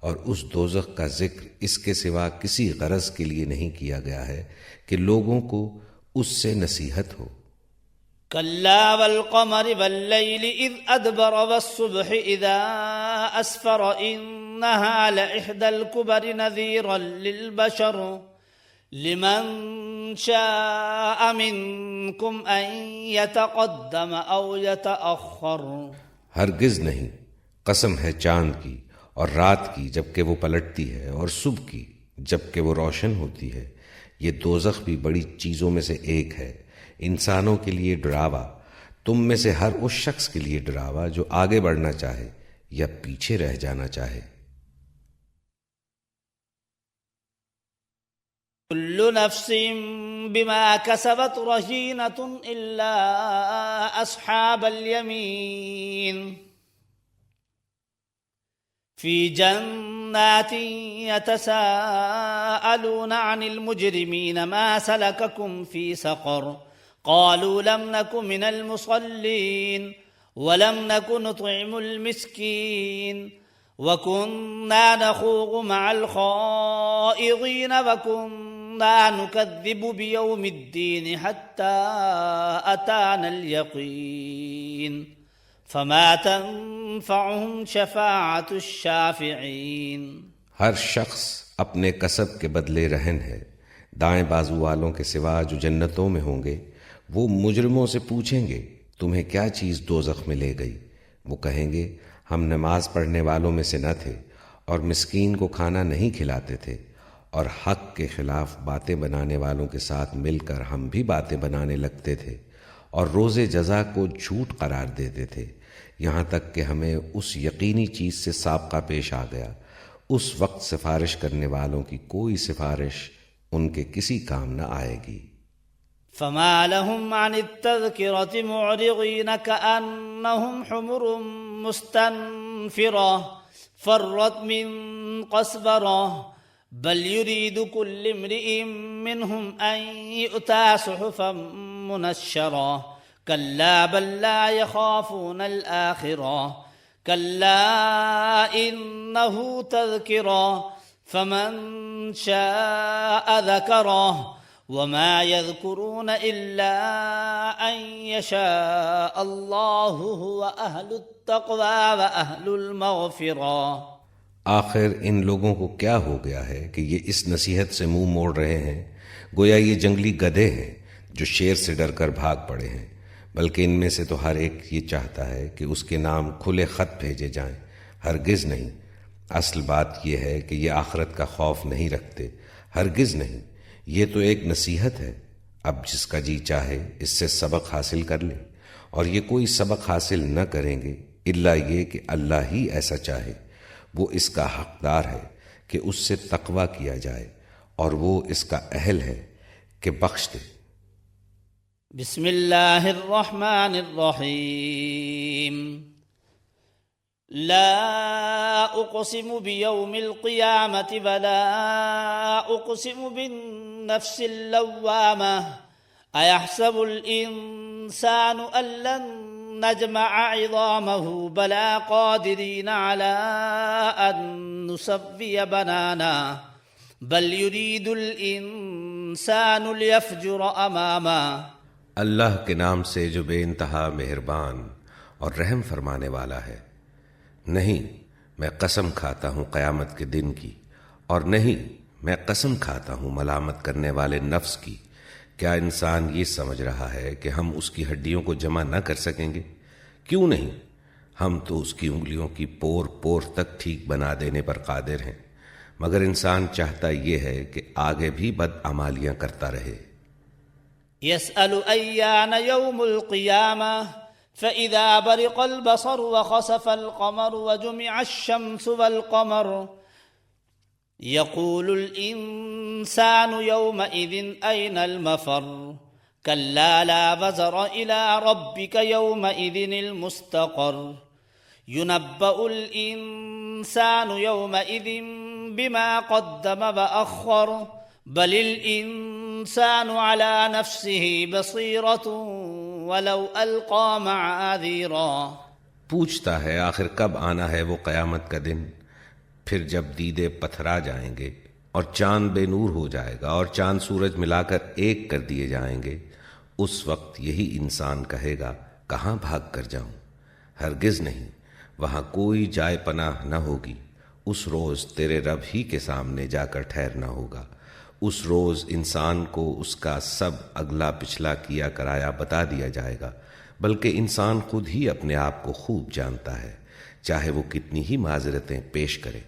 اور اس دوزخ کا ذکر اس کے سوا کسی غرض کے لیے نہیں کیا گیا ہے کہ لوگوں کو اس سے نصیحت ہو۔ كلا والقمر والليل إذ أدبر والصبح إذا أسفر إنها لإحدى الكبر نذيرا للبشر لمن شاء منكم أن يتقدم أو يتأخر۔ ہرگز نہیں، قسم ہے چاند کی اور رات کی جبکہ وہ پلٹتی ہے، اور صبح کی جبکہ وہ روشن ہوتی ہے، یہ دوزخ بھی بڑی چیزوں میں سے ایک ہے، انسانوں کے لیے ڈراوا، تم میں سے ہر اس شخص کے لیے ڈراوا جو آگے بڑھنا چاہے یا پیچھے رہ جانا چاہے۔ كل نفس بما كسبت رهينة إلا أصحاب اليمين في جنات يتساءلون عن المجرمين ما سلككم في سقر قالوا لم نك من المصلين ولم نك نطعم المسكين وكنا نخوض مع الخائضين وكنا نكذب بيوم الدين حتى أتانا اليقين فما تنفعهم شفاعة الشافعين۔ ہر شخص اپنے کسب کے بدلے رہن ہے، دائیں بازو والوں کے سوا جو جنتوں میں ہوں گے وہ مجرموں سے پوچھیں گے تمہیں کیا چیز دوزخ میں لے گئی؟ وہ کہیں گے ہم نماز پڑھنے والوں میں سے نہ تھے اور مسکین کو کھانا نہیں کھلاتے تھے اور حق کے خلاف باتیں بنانے والوں کے ساتھ مل کر ہم بھی باتیں بنانے لگتے تھے اور روز جزا کو جھوٹ قرار دیتے تھے، یہاں تک کہ ہمیں اس یقینی چیز سے سابقہ پیش آ گیا، اس وقت سفارش کرنے والوں کی کوئی سفارش ان کے کسی کام نہ آئے گی۔ فما لهم عن التذكرة معرضين كأنهم حمر مستنفرة فرت من قسورة بل يريد كل امرئ منهم أن يؤتى صحفا منشرة كلا بل لا يخافون الآخرة كلا إنه تذكرة فمن شاء ذكره وما يذكرون إلا أن يشاء الله هو أهل التقوى وأهل المغفرة۔ آخر ان لوگوں کو کیا ہو گیا ہے کہ یہ اس نصیحت سے منہ موڑ رہے ہیں، گویا یہ جنگلی گدھے ہیں جو شیر سے ڈر کر بھاگ پڑے ہیں، بلکہ ان میں سے تو ہر ایک یہ چاہتا ہے کہ اس کے نام کھلے خط بھیجے جائیں، ہرگز نہیں۔ اصل بات یہ ہے کہ یہ آخرت کا خوف نہیں رکھتے، ہرگز نہیں۔ یہ تو ایک نصیحت ہے، اب جس کا جی چاہے اس سے سبق حاصل کر لے، اور یہ کوئی سبق حاصل نہ کریں گے الا یہ کہ اللہ ہی ایسا چاہے، وہ اس کا حقدار ہے کہ اس سے تقوی کیا جائے، اور وہ اس کا اہل ہے کہ بخش دے۔ بسم اللہ الرحمن الرحیم۔ لا اقسم بیوم القیامت ولا اقسم بالنفس اللوامہ ایحسب الانسان ان لن نجمع عظامه بلا قادرین علی ان نسوی بنانا بل یرید الانسان لیفجر اماما۔ اللہ کے نام سے جو بے انتہا مہربان اور رحم فرمانے والا ہے۔ نہیں، میں قسم کھاتا ہوں قیامت کے دن کی، اور نہیں، میں قسم کھاتا ہوں ملامت کرنے والے نفس کی۔ کیا انسان یہ سمجھ رہا ہے کہ ہم اس کی ہڈیوں کو جمع نہ کر سکیں گے؟ کیوں نہیں، ہم تو اس کی انگلیوں کی پور پور تک ٹھیک بنا دینے پر قادر ہیں، مگر انسان چاہتا یہ ہے کہ آگے بھی بدعمالیاں کرتا رہے۔ يسأل أيان يوم القيامة فإذا برق البصر وخسف القمر وجمع الشمس والقمر يقول الإنسان يومئذ أين المفر كلا لا وزر إلى ربك يومئذ المستقر ينبأ الإنسان يومئذ بما قدم وأخر بل الانسان على نفسه بصیرۃ ولو القى معاذیرا۔ پوچھتا ہے آخر کب آنا ہے وہ قیامت کا دن، پھر جب دیدے پتھرا جائیں گے اور چاند بے نور ہو جائے گا اور چاند سورج ملا کر ایک کر دیے جائیں گے، اس وقت یہی انسان کہے گا کہاں بھاگ کر جاؤں؟ ہرگز نہیں، وہاں کوئی جائے پناہ نہ ہوگی۔ اس روز تیرے رب ہی کے سامنے جا کر ٹھہرنا ہوگا۔ اس روز انسان کو اس کا سب اگلا پچھلا کیا کرایا بتا دیا جائے گا، بلکہ انسان خود ہی اپنے آپ کو خوب جانتا ہے، چاہے وہ کتنی ہی معذرتیں پیش کرے۔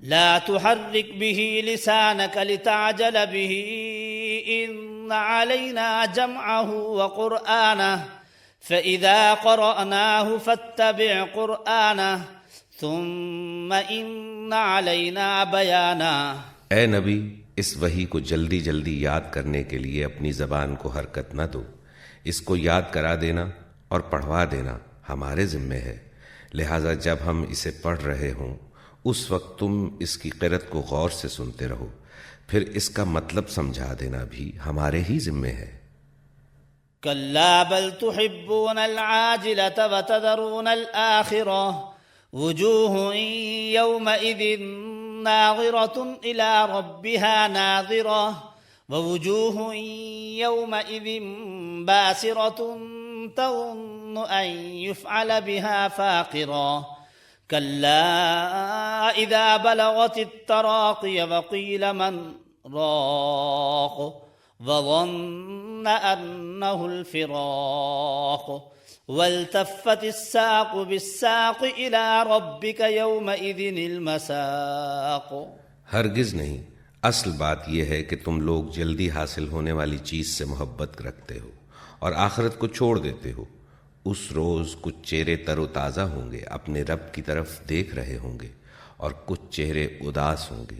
لا تحرک به لسانك لتعجل به ان علينا جمعه وقرآنه فإذا قرأناه فاتبع قرآنه ثم ان علينا بيانه۔ اے نبی، اس وحی کو جلدی جلدی یاد کرنے کے لیے اپنی زبان کو حرکت نہ دو، اس کو یاد کرا دینا اور پڑھوا دینا ہمارے ذمے ہے، لہٰذا جب ہم اسے پڑھ رہے ہوں اس وقت تم اس کی قرأت کو غور سے سنتے رہو، پھر اس کا مطلب سمجھا دینا بھی ہمارے ہی ذمے ہے۔ كلا بل تحبون العاجلة وتذرون الآخرة وجوه يومئذ ناظرة إلى ربها ناظرة ووجوه يومئذ باسرة تظن أن يفعل بها فاقرة كلا إذا بلغت التراقي وقيل من راق وظن أنه الفراق والتفت الساق بالساق إلى ربك يومئذ المساق۔ ہرگز نہیں، اصل بات یہ ہے کہ تم لوگ جلدی حاصل ہونے والی چیز سے محبت رکھتے ہو اور آخرت کو چھوڑ دیتے ہو۔ اس روز کچھ چہرے تر و تازہ ہوں گے، اپنے رب کی طرف دیکھ رہے ہوں گے، اور کچھ چہرے اداس ہوں گے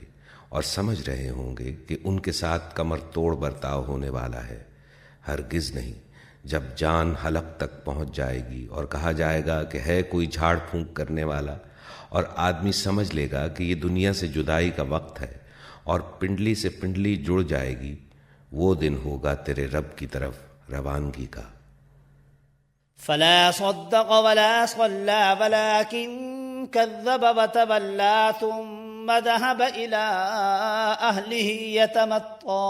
اور سمجھ رہے ہوں گے کہ ان کے ساتھ کمر توڑ برتاؤ ہونے والا ہے۔ ہرگز نہیں، جب جان حلق تک پہنچ جائے گی اور کہا جائے گا کہ ہے کوئی جھاڑ پھونک کرنے والا، اور آدمی سمجھ لے گا کہ یہ دنیا سے جدائی کا وقت ہے، اور پنڈلی سے پنڈلی جڑ جائے گی، وہ دن ہوگا تیرے رب کی طرف روانگی کا۔ فلا صدق ولا صلى ولكن كذب وتولى ثم ذهب إلى أهله يتمطى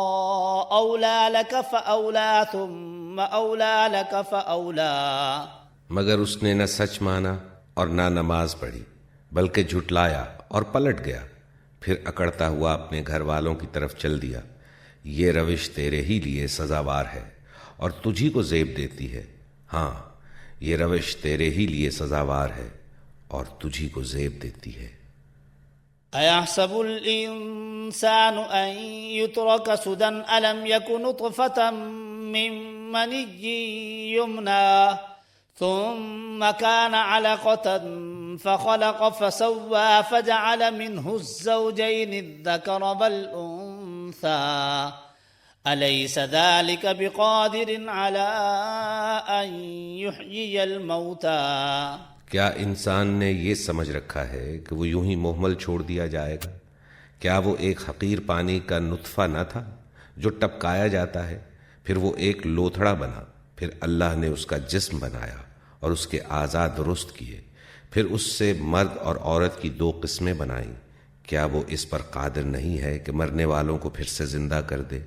أولى لك فأولى ثم أولى لك فأولى۔ مگر اس نے نہ سچ مانا اور نہ نماز پڑھی، بلکہ جھٹلایا اور پلٹ گیا، پھر اکڑتا ہوا اپنے گھر والوں کی طرف چل دیا۔ یہ روش تیرے ہی لیے سزاوار ہے اور تجھی کو زیب دیتی ہے۔ ہاں، یہ روش تیرے ہی لیے سزاوار ہے اور تجھی کو زیب دیتی ہے۔ أيحسب الإنسان أن يترك سدى ألم يك نطفة من مني يمنى ثم كان علقة فخلق فسوى فجعل منه الزوجين الذكر والأنثى أليس ذلك بقادر على أن يحيي الموتى۔ کیا انسان نے یہ سمجھ رکھا ہے کہ وہ یوں ہی مہمل چھوڑ دیا جائے گا؟ کیا وہ ایک حقیر پانی کا نطفہ نہ تھا جو ٹپکایا جاتا ہے، پھر وہ ایک لوتھڑا بنا، پھر اللہ نے اس کا جسم بنایا اور اس کے اعضاء درست کیے، پھر اس سے مرد اور عورت کی دو قسمیں بنائیں۔ کیا وہ اس پر قادر نہیں ہے کہ مرنے والوں کو پھر سے زندہ کر دے؟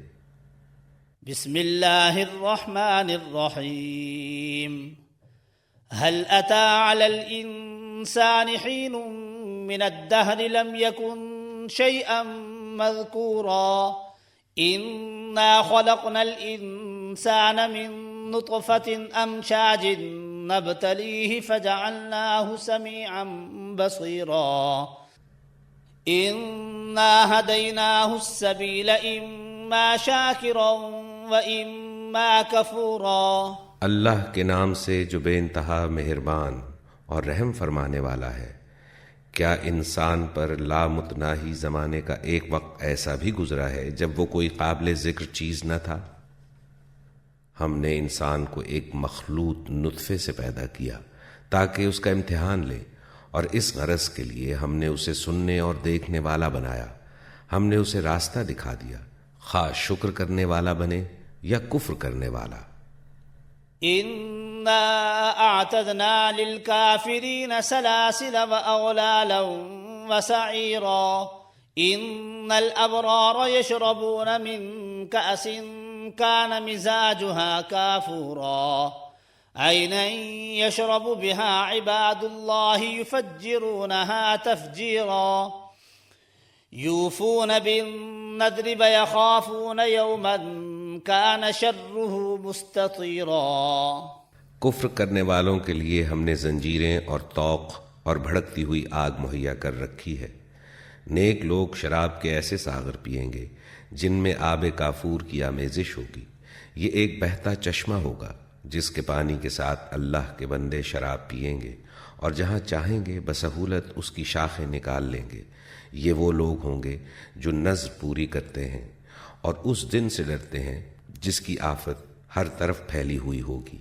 بسم اللہ الرحمن الرحیم۔ هل أتى على الإنسان حين من الدهر لم يكن شيئا مذكورا إنا خلقنا الإنسان من نطفة أمشاج نبتليه فجعلناه سميعا بصيرا إنا هديناه السبيل إما شاكرا وإما كفورا۔ اللہ کے نام سے جو بے انتہا مہربان اور رحم فرمانے والا ہے۔ کیا انسان پر لامتناہی زمانے کا ایک وقت ایسا بھی گزرا ہے جب وہ کوئی قابل ذکر چیز نہ تھا؟ ہم نے انسان کو ایک مخلوط نطفے سے پیدا کیا تاکہ اس کا امتحان لے، اور اس غرض کے لیے ہم نے اسے سننے اور دیکھنے والا بنایا۔ ہم نے اسے راستہ دکھا دیا، خواہ شکر کرنے والا بنے یا کفر کرنے والا۔ إنا أعتدنا للكافرين سلاسل وأغلالا وسعيرا إن الأبرار يشربون من كأس كان مزاجها كافورا عينا يشرب بها عباد الله يفجرونها تفجيرا يوفون بالنذر ويخافون يوما كان شره مستطيرا۔ کفر کرنے والوں کے لیے ہم نے زنجیریں اور طوق اور بھڑکتی ہوئی آگ مہیا کر رکھی ہے۔ نیک لوگ شراب کے ایسے ساغر پیئیں گے جن میں آب کافور کی آمیزش ہوگی۔ یہ ایک بہتا چشمہ ہوگا جس کے پانی کے ساتھ اللہ کے بندے شراب پیئیں گے، اور جہاں چاہیں گے بسہولت اس کی شاخیں نکال لیں گے۔ یہ وہ لوگ ہوں گے جو نذر پوری کرتے ہیں اور اس دن سے ڈرتے ہیں جس کی آفت ہر طرف پھیلی ہوئی ہوگی۔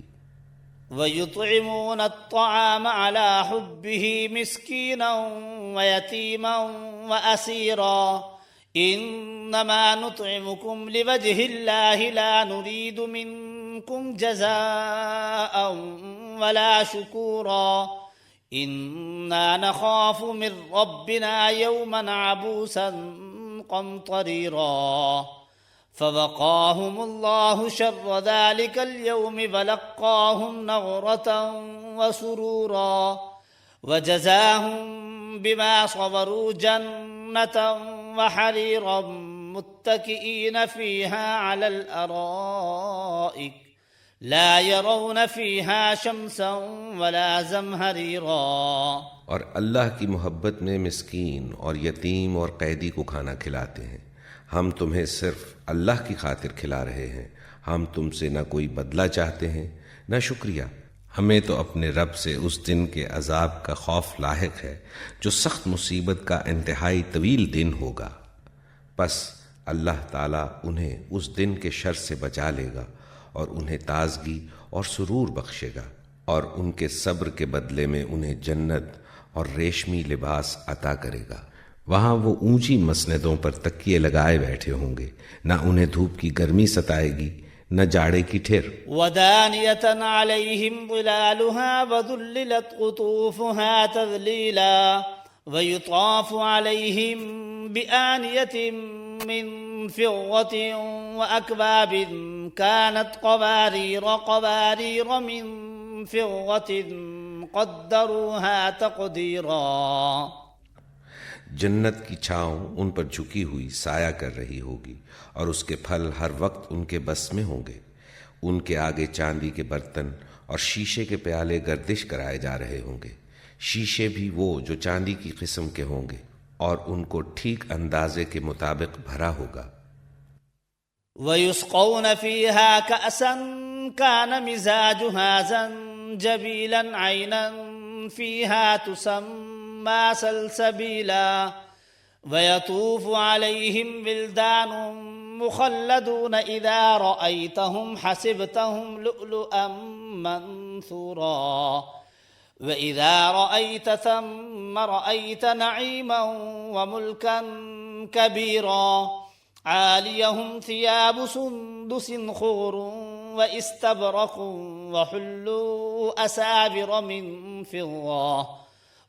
وَيُطْعِمُونَ الطَّعَامَ عَلَى حُبِّهِ مِسْكِينًا وَيَتِيمًا وَأَسِيرًا إِنَّمَا نُطْعِمُكُمْ لِوَجْهِ اللَّهِ لَا نُرِيدُ مِنكُمْ جَزَاءً وَلَا شُكُورًا إِنَّا نَخَافُ مِن رَّبِّنَا يَوْمًا عَبُوسًا قَمْطَرِيرًا فوقاهم الله شر ذلك اليوم ولقاهم نغرة وسرورا وجزاهم بما صبروا جنة وحريرا متكئين فيها على الأرائك لا يرون فيها شمسا ولا زمهريرا۔ اور اللہ کی محبت میں مسکین اور یتیم اور قیدی کو کھانا کھلاتے ہیں، ہم تمہیں صرف اللہ کی خاطر کھلا رہے ہیں، ہم تم سے نہ کوئی بدلہ چاہتے ہیں نہ شکریہ۔ ہمیں تو اپنے رب سے اس دن کے عذاب کا خوف لاحق ہے جو سخت مصیبت کا انتہائی طویل دن ہوگا۔ پس اللہ تعالیٰ انہیں اس دن کے شر سے بچا لے گا اور انہیں تازگی اور سرور بخشے گا، اور ان کے صبر کے بدلے میں انہیں جنت اور ریشمی لباس عطا کرے گا۔ وہاں وہ اونچی مسندوں پر تکیے لگائے بیٹھے ہوں گے، نہ انہیں دھوپ کی گرمی ستائے گی نہ جاڑے کی ٹھیر۔ وَدَانِيَةً عَلَيْهِمْ ظِلَالُهَا وَذُلِّلَتْ قُطُوفُهَا تَذْلِيلًا وَيُطَافُ عَلَيْهِمْ بِآنِيَةٍ مِّن فِضَّةٍ وَأَكْوَابٍ كَانَتْ قَوَارِيرَ مِن فِضَّةٍ قَدَّرُوهَا تَقْدِيرًا۔ جنت کی چھاؤں ان پر جھکی ہوئی سایہ کر رہی ہوگی، اور اس کے پھل ہر وقت ان کے بس میں ہوں گے۔ ان کے آگے چاندی کے برتن اور شیشے کے پیالے گردش کرائے جا رہے ہوں گے، شیشے بھی وہ جو چاندی کی قسم کے ہوں گے، اور ان کو ٹھیک اندازے کے مطابق بھرا ہوگا۔ وَيُسْقَوْنَ فِيهَا كَأْسًا كَانَ مِزَاجُهَا زَنْجَبِيلًا عَيْنًا فِيهَا تُسَمَّى سَلْسَبِيلًا وَيَطُوفُ عَلَيْهِمْ وِلْدَانٌ مُخَلَّدُونَ إِذَا رَأَيْتَهُمْ حَسِبْتَهُمْ لُؤْلُؤًا مَّنثُورًا وَإِذَا رَأَيْتَ ثَمَّ رَأَيْتَ نَعِيمًا وَمُلْكًا كَبِيرًا عَالِيَهُمْ ثِيَابُ سُندُسٍ خُضْرٌ وَإِسْتَبْرَقٌ وَحُلُّوا أَسَاوِرَ مِن فِضَّةٍ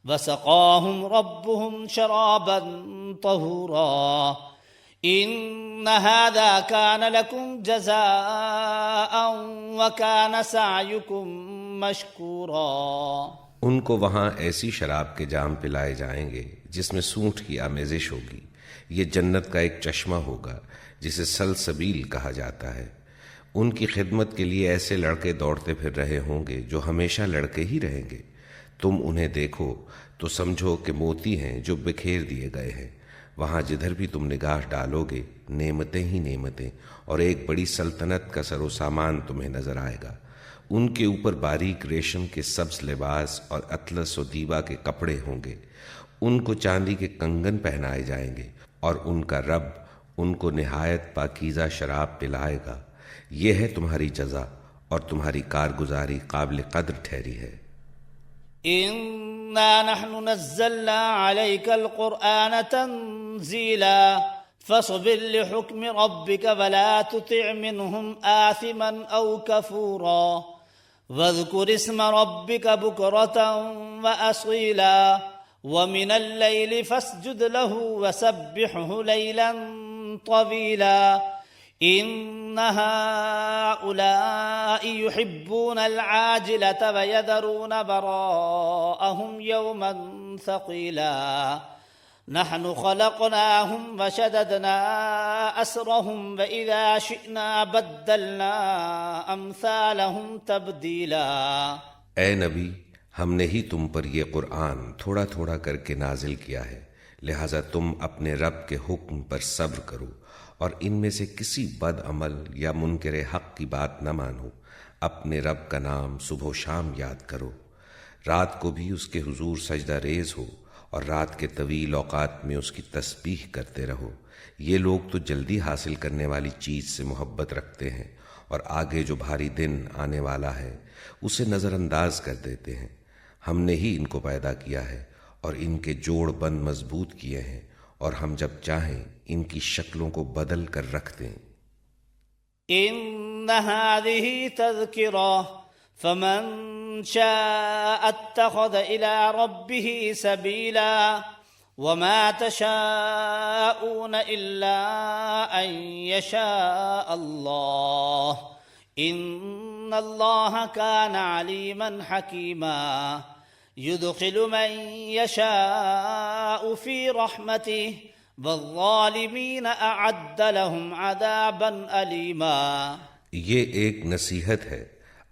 وَسَقَاهُمْ رَبُّهُمْ شَرَابًا طَهُورًا إِنَّ هَذَا كَانَ لَكُمْ جَزَاءً وَكَانَ سَعْيُكُمْ مَشْكُورًا۔ ان کو وہاں ایسی شراب کے جام پلائے جائیں گے جس میں سونٹ کی آمیزش ہوگی۔ یہ جنت کا ایک چشمہ ہوگا جسے سلسبیل کہا جاتا ہے۔ ان کی خدمت کے لیے ایسے لڑکے دوڑتے پھر رہے ہوں گے جو ہمیشہ لڑکے ہی رہیں گے۔ تم انہیں دیکھو تو سمجھو کہ موتی ہیں جو بکھیر دیے گئے ہیں۔ وہاں جدھر بھی تم نگاہ ڈالو گے نعمتیں ہی نعمتیں، اور ایک بڑی سلطنت کا سر و سامان تمہیں نظر آئے گا۔ ان کے اوپر باریک ریشم کے سبز لباس اور اطلس و دیبا کے کپڑے ہوں گے۔ ان کو چاندی کے کنگن پہنائے جائیں گے، اور ان کا رب ان کو نہایت پاکیزہ شراب پلائے گا۔ یہ ہے تمہاری جزا، اور تمہاری کارگزاری قابل قدر ٹھہری ہے۔ إِنَّا نَحْنُ نَزَّلْنَا عَلَيْكَ الْقُرْآنَ تَنزِيلًا فَاصْبِرْ لِحُكْمِ رَبِّكَ وَلَا تُطِعْ مِنْهُمْ آثِمًا أَوْ كَفُورًا وَاذْكُرِ اسْمَ رَبِّكَ بُكْرَةً وَأَصِيلًا وَمِنَ اللَّيْلِ فَاسْجُدْ لَهُ وَسَبِّحْهُ لَيْلًا طَوِيلًا إِنَّ هَؤُلَاءِ يُحِبُّونَ الْعَاجِلَةَ وَيَذَرُونَ وَرَاءَهُمْ يَوْمًا ثَقِيلًا نَحْنُ خَلَقْنَاهُمْ وَشَدَدْنَا أَسْرَهُمْ وَإِذَا شِئْنَا بَدَّلْنَا أَمْثَالَهُمْ تَبْدِيلًا۔ اے نبی، ہم نے ہی تم پر یہ قرآن تھوڑا تھوڑا کر کے نازل کیا ہے، لہٰذا تم اپنے رب کے حکم پر صبر کرو، اور ان میں سے کسی بد عمل یا منکر حق کی بات نہ مانو۔ اپنے رب کا نام صبح و شام یاد کرو، رات کو بھی اس کے حضور سجدہ ریز ہو، اور رات کے طویل اوقات میں اس کی تسبیح کرتے رہو۔ یہ لوگ تو جلدی حاصل کرنے والی چیز سے محبت رکھتے ہیں، اور آگے جو بھاری دن آنے والا ہے اسے نظر انداز کر دیتے ہیں۔ ہم نے ہی ان کو پیدا کیا ہے، اور ان کے جوڑ بند مضبوط کیے ہیں، اور ہم جب چاہیں ان کی شکلوں کو بدل کر رکھ دیں۔ إِنَّ هَذِهِ تَذْكِرَةٌ فَمَن شَاءَ اتَّخَذَ إِلَى رَبِّهِ سَبِيلًا وَمَا تَشَاءُونَ إِلَّا أَن يَشَاءَ اللَّهُ إِنَّ اللَّهَ كَانَ عَلِيمًا حَكِيمًا يُدْخِلُ مَن يَشَاءُ فِي رَحْمَتِهِ وَالظَّالِمِينَ أَعَدَّ لَهُمْ عَذَابًا أَلِيمًا۔ یہ ایک نصیحت ہے،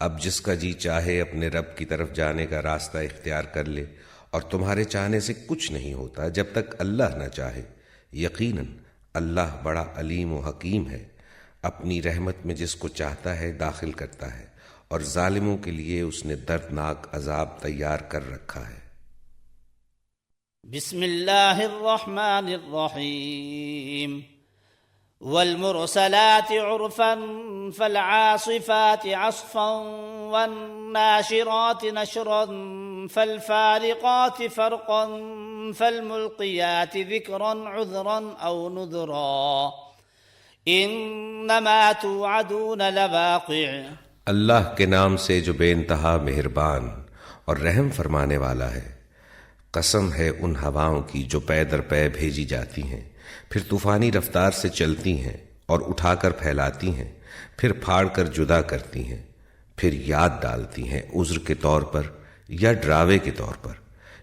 اب جس کا جی چاہے اپنے رب کی طرف جانے کا راستہ اختیار کر لے، اور تمہارے چاہنے سے کچھ نہیں ہوتا جب تک اللہ نہ چاہے۔ یقیناً اللہ بڑا علیم و حکیم ہے، اپنی رحمت میں جس کو چاہتا ہے داخل کرتا ہے، اور ظالموں کے لیے اس نے دردناک عذاب تیار کر رکھا ہے۔ بسم اللہ الرحمن الرحیم والمرسلات عرفا فالعاصفات عصفا والناشرات نشرا فالفارقات فرقا فالملقيات ذكرا عذرا أو نذرا إنما توعدون لواقع۔ اللہ کے نام سے جو بے انتہا مہربان اور رحم فرمانے والا ہے۔ قسم ہے ان ہواؤں کی جو پے در پے بھیجی جاتی ہیں، پھر طوفانی رفتار سے چلتی ہیں اور اٹھا کر پھیلاتی ہیں، پھر پھاڑ کر جدا کرتی ہیں، پھر یاد ڈالتی ہیں عذر کے طور پر یا ڈراوے کے طور پر۔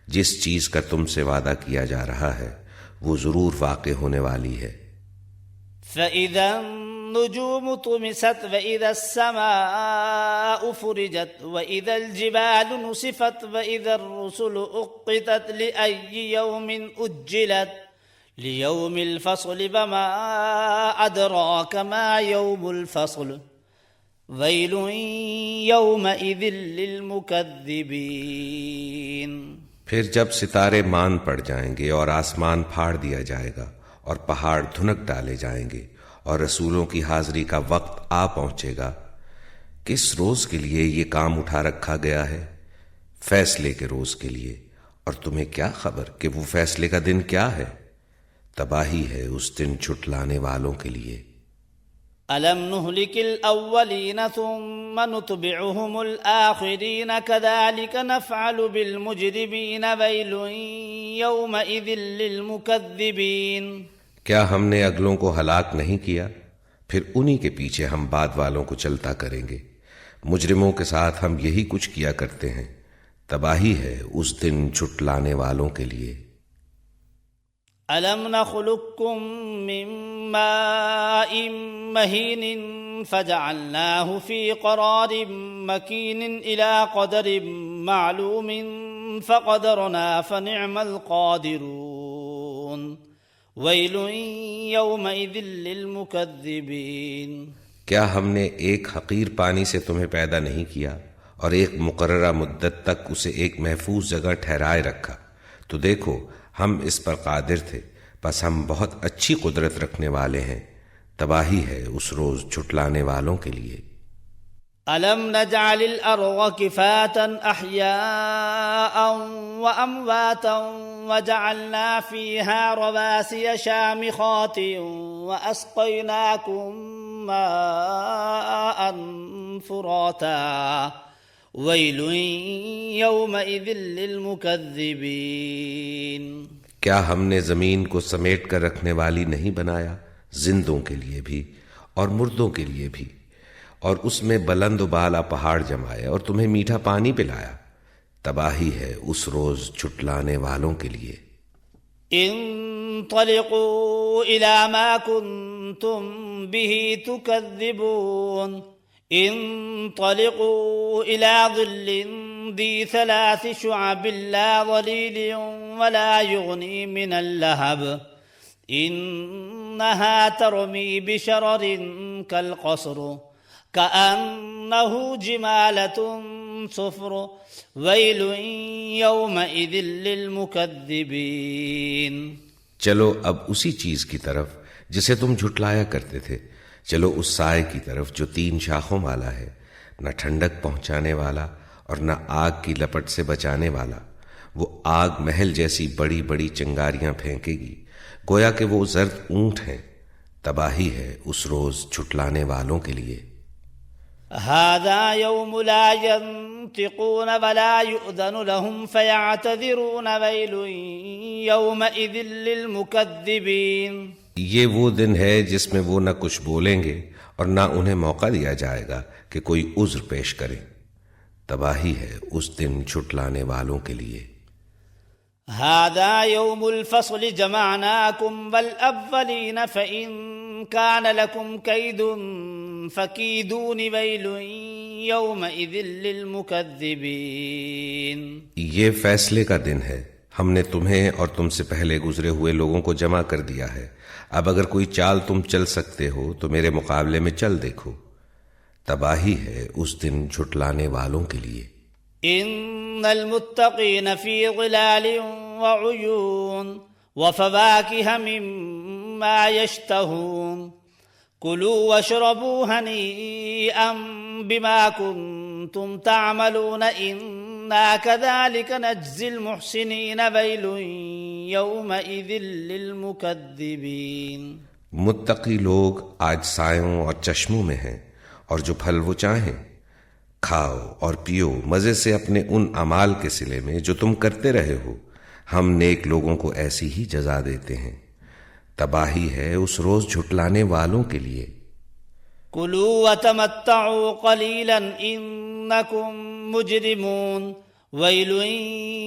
جس چیز کا تم سے وعدہ کیا جا رہا ہے وہ ضرور واقع ہونے والی ہے۔ فَإِذَا النُّجُومُ طُمِسَتْ وَإِذَا السَّمَاءُ فُرِجَتْ وَإِذَا الْجِبَالُ نُسِفَتْ وَإِذَا الرُّسُلُ أُقِّتَتْ لِأَيِّ يَوْمٍ أُجِّلَتْ لِيَوْمِ الْفَصْلِ وَمَا أَدْرَاكَ مَا يَوْمُ الْفَصْلِ وَيْلٌ يَوْمَئِذٍ لِّلْمُكَذِّبِينَ۔ پھر جب ستارے مان پڑ جائیں گے اور آسمان پھاڑ دیا جائے گا اور پہاڑ دھنک ڈالے جائیں گے اور رسولوں کی حاضری کا وقت آ پہنچے گا، کس روز کے لیے یہ کام اٹھا رکھا گیا ہے؟ فیصلے کے روز کے لیے، اور تمہیں کیا خبر کہ وہ فیصلے کا دن کیا ہے؟ تباہی ہے اس دن جھٹلانے والوں کے لیے۔ أَلَمْ نُهْلِكِ الْأَوَّلِينَ ثُمَّ نُتْبِعُهُمُ الْآخِرِينَ كَذَلِكَ نَفْعَلُ بِالْمُجْرِمِينَ وَيْلٌ يَوْمَئِذٍ لِّلْمُكَذِّبِينَ۔ کیا ہم نے اگلوں کو ہلاک نہیں کیا؟ پھر انہی کے پیچھے ہم بعد والوں کو چلتا کریں گے۔ مجرموں کے ساتھ ہم یہی کچھ کیا کرتے ہیں۔ تباہی ہے اس دن جھٹلانے والوں کے لیے۔ أَلَمْ نَخْلُقكُّم مِّن مَّاءٍ مَّهِينٍ فَجَعَلْنَاهُ فِي قَرَارٍ مَّكِينٍ إِلَى قَدَرٍ مَّعْلُومٍ فَقَدَرْنَا فَنِعْمَ الْقَادِرُونَ وَيْلٌ يَوْمَئِذٍ لِّلْمُكَذِّبِينَ۔ کیا ہم نے ایک حقیر پانی سے تمہیں پیدا نہیں کیا اور ایک مقررہ مدت تک اسے ایک محفوظ جگہ ٹھہرائے رکھا؟ تو دیکھو ہم اس پر قادر تھے، بس ہم بہت اچھی قدرت رکھنے والے ہیں۔ تباہی ہے اس روز جھٹلانے والوں کے لیے۔ أَلَمْ نَجْعَلِ الْأَرْضَ كِفَاتًا أَحْيَاءً وَأَمْوَاتًا وَجَعَلْنَا فِيهَا رَوَاسِيَ شَامِخَاتٍ وَأَسْقَيْنَاكُم مَّاءً فُرَاتًا وَيْلٌ يَوْمَئِذٍ لِّلْمُكَذِّبِينَ۔ کیا ہم نے زمین کو سمیٹ کر رکھنے والی نہیں بنایا، زندوں کے لیے بھی اور مردوں کے لیے بھی، اور اس میں بلند و بالا پہاڑ جمائے اور تمہیں میٹھا پانی پلایا؟ تباہی ہے اس روز جھٹلانے والوں کے لیے۔ انطلقوا إلى ما كنتم به تكذبون انطلقوا إلى ظل ذي 3 شعب لا ظليل ولا يغني من اللهب إنها ترمي بشرر كالقصر كأنه جمالة صفر ويل يومئذ للمكذبين۔ چلو اب اسی چیز کی طرف جسے تم جھٹلایا کرتے تھے، چلو اس سائے کی طرف جو 3 شاخوں والا ہے، نہ ٹھنڈک پہنچانے والا اور نہ آگ کی لپٹ سے بچانے والا۔ وہ آگ محل جیسی بڑی بڑی چنگاریاں پھینکے گی، گویا کہ وہ زرد اونٹ ہیں۔ تباہی ہے اس روز جھٹلانے والوں کے لیے۔ هذا يوم لا ينطقون ولا يؤذن لهم فيعتذرون ويل يومئذ للمكذبين۔ یہ وہ دن ہے جس میں وہ نہ کچھ بولیں گے اور نہ انہیں موقع دیا جائے گا کہ کوئی عذر پیش کریں۔ تباہی ہے اس دن جھٹلانے والوں کے لیے۔ هذا يوم الفصل جمعناكم والأولين فإن كان لكم كيد فكيدون ويل يومئذ للمكذبين۔ یہ فیصلے کا دن ہے، ہم نے تمہیں اور تم سے پہلے گزرے ہوئے لوگوں کو جمع کر دیا ہے، اب اگر کوئی چال تم چل سکتے ہو تو میرے مقابلے میں چل دیکھو۔ تباہی ہے اس دن جھٹلانے والوں کے لیے۔ ان المتقین فی ظلال وعیون وفواکہ مما یشتہون کلوا واشربوا ہنیئا بما کنتم تعملون انا کذلک نجزی المحسنین ویل یومئذ للمکذبین۔ متقی لوگ آج سایوں اور چشموں میں ہیں، اور جو پھل وہ چاہیں کھاؤ اور پیو مزے سے اپنے ان اعمال کے صلے میں جو تم کرتے رہے ہو، ہم نیک لوگوں کو ایسی ہی جزا دیتے ہیں۔ تباہی ہے اس روز جھٹلانے والوں کے لیے۔ کلوا وتمتعوا قلیلا انکم مجرمون ویل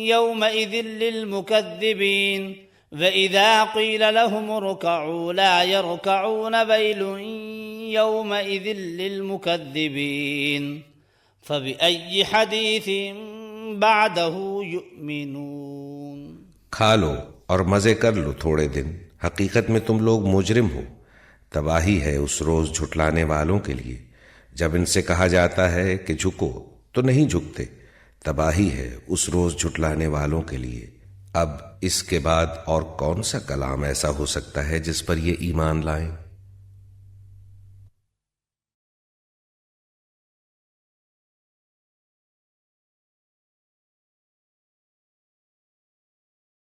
یومئذ للمکذبین وَإِذَا قِيلَ لَهُمُ ارْكَعُوا لَا يَرْكَعُونَ وَيْلٌ يَوْمَئِذٍ لِلْمُكَذِّبِينَ فَبِأَيِّ حَدِيثٍ بَعْدَهُ يُؤْمِنُونَ۔ کھا لو اور مزے کر لو تھوڑے دن، حقیقت میں تم لوگ مجرم ہو۔ تباہی ہے اس روز جھٹلانے والوں کے لیے۔ جب ان سے کہا جاتا ہے کہ جھکو تو نہیں جھکتے۔ تباہی ہے اس روز جھٹلانے والوں کے لیے۔ اب اس کے بعد اور کون سا کلام ایسا ہو سکتا ہے جس پر یہ ایمان لائیں؟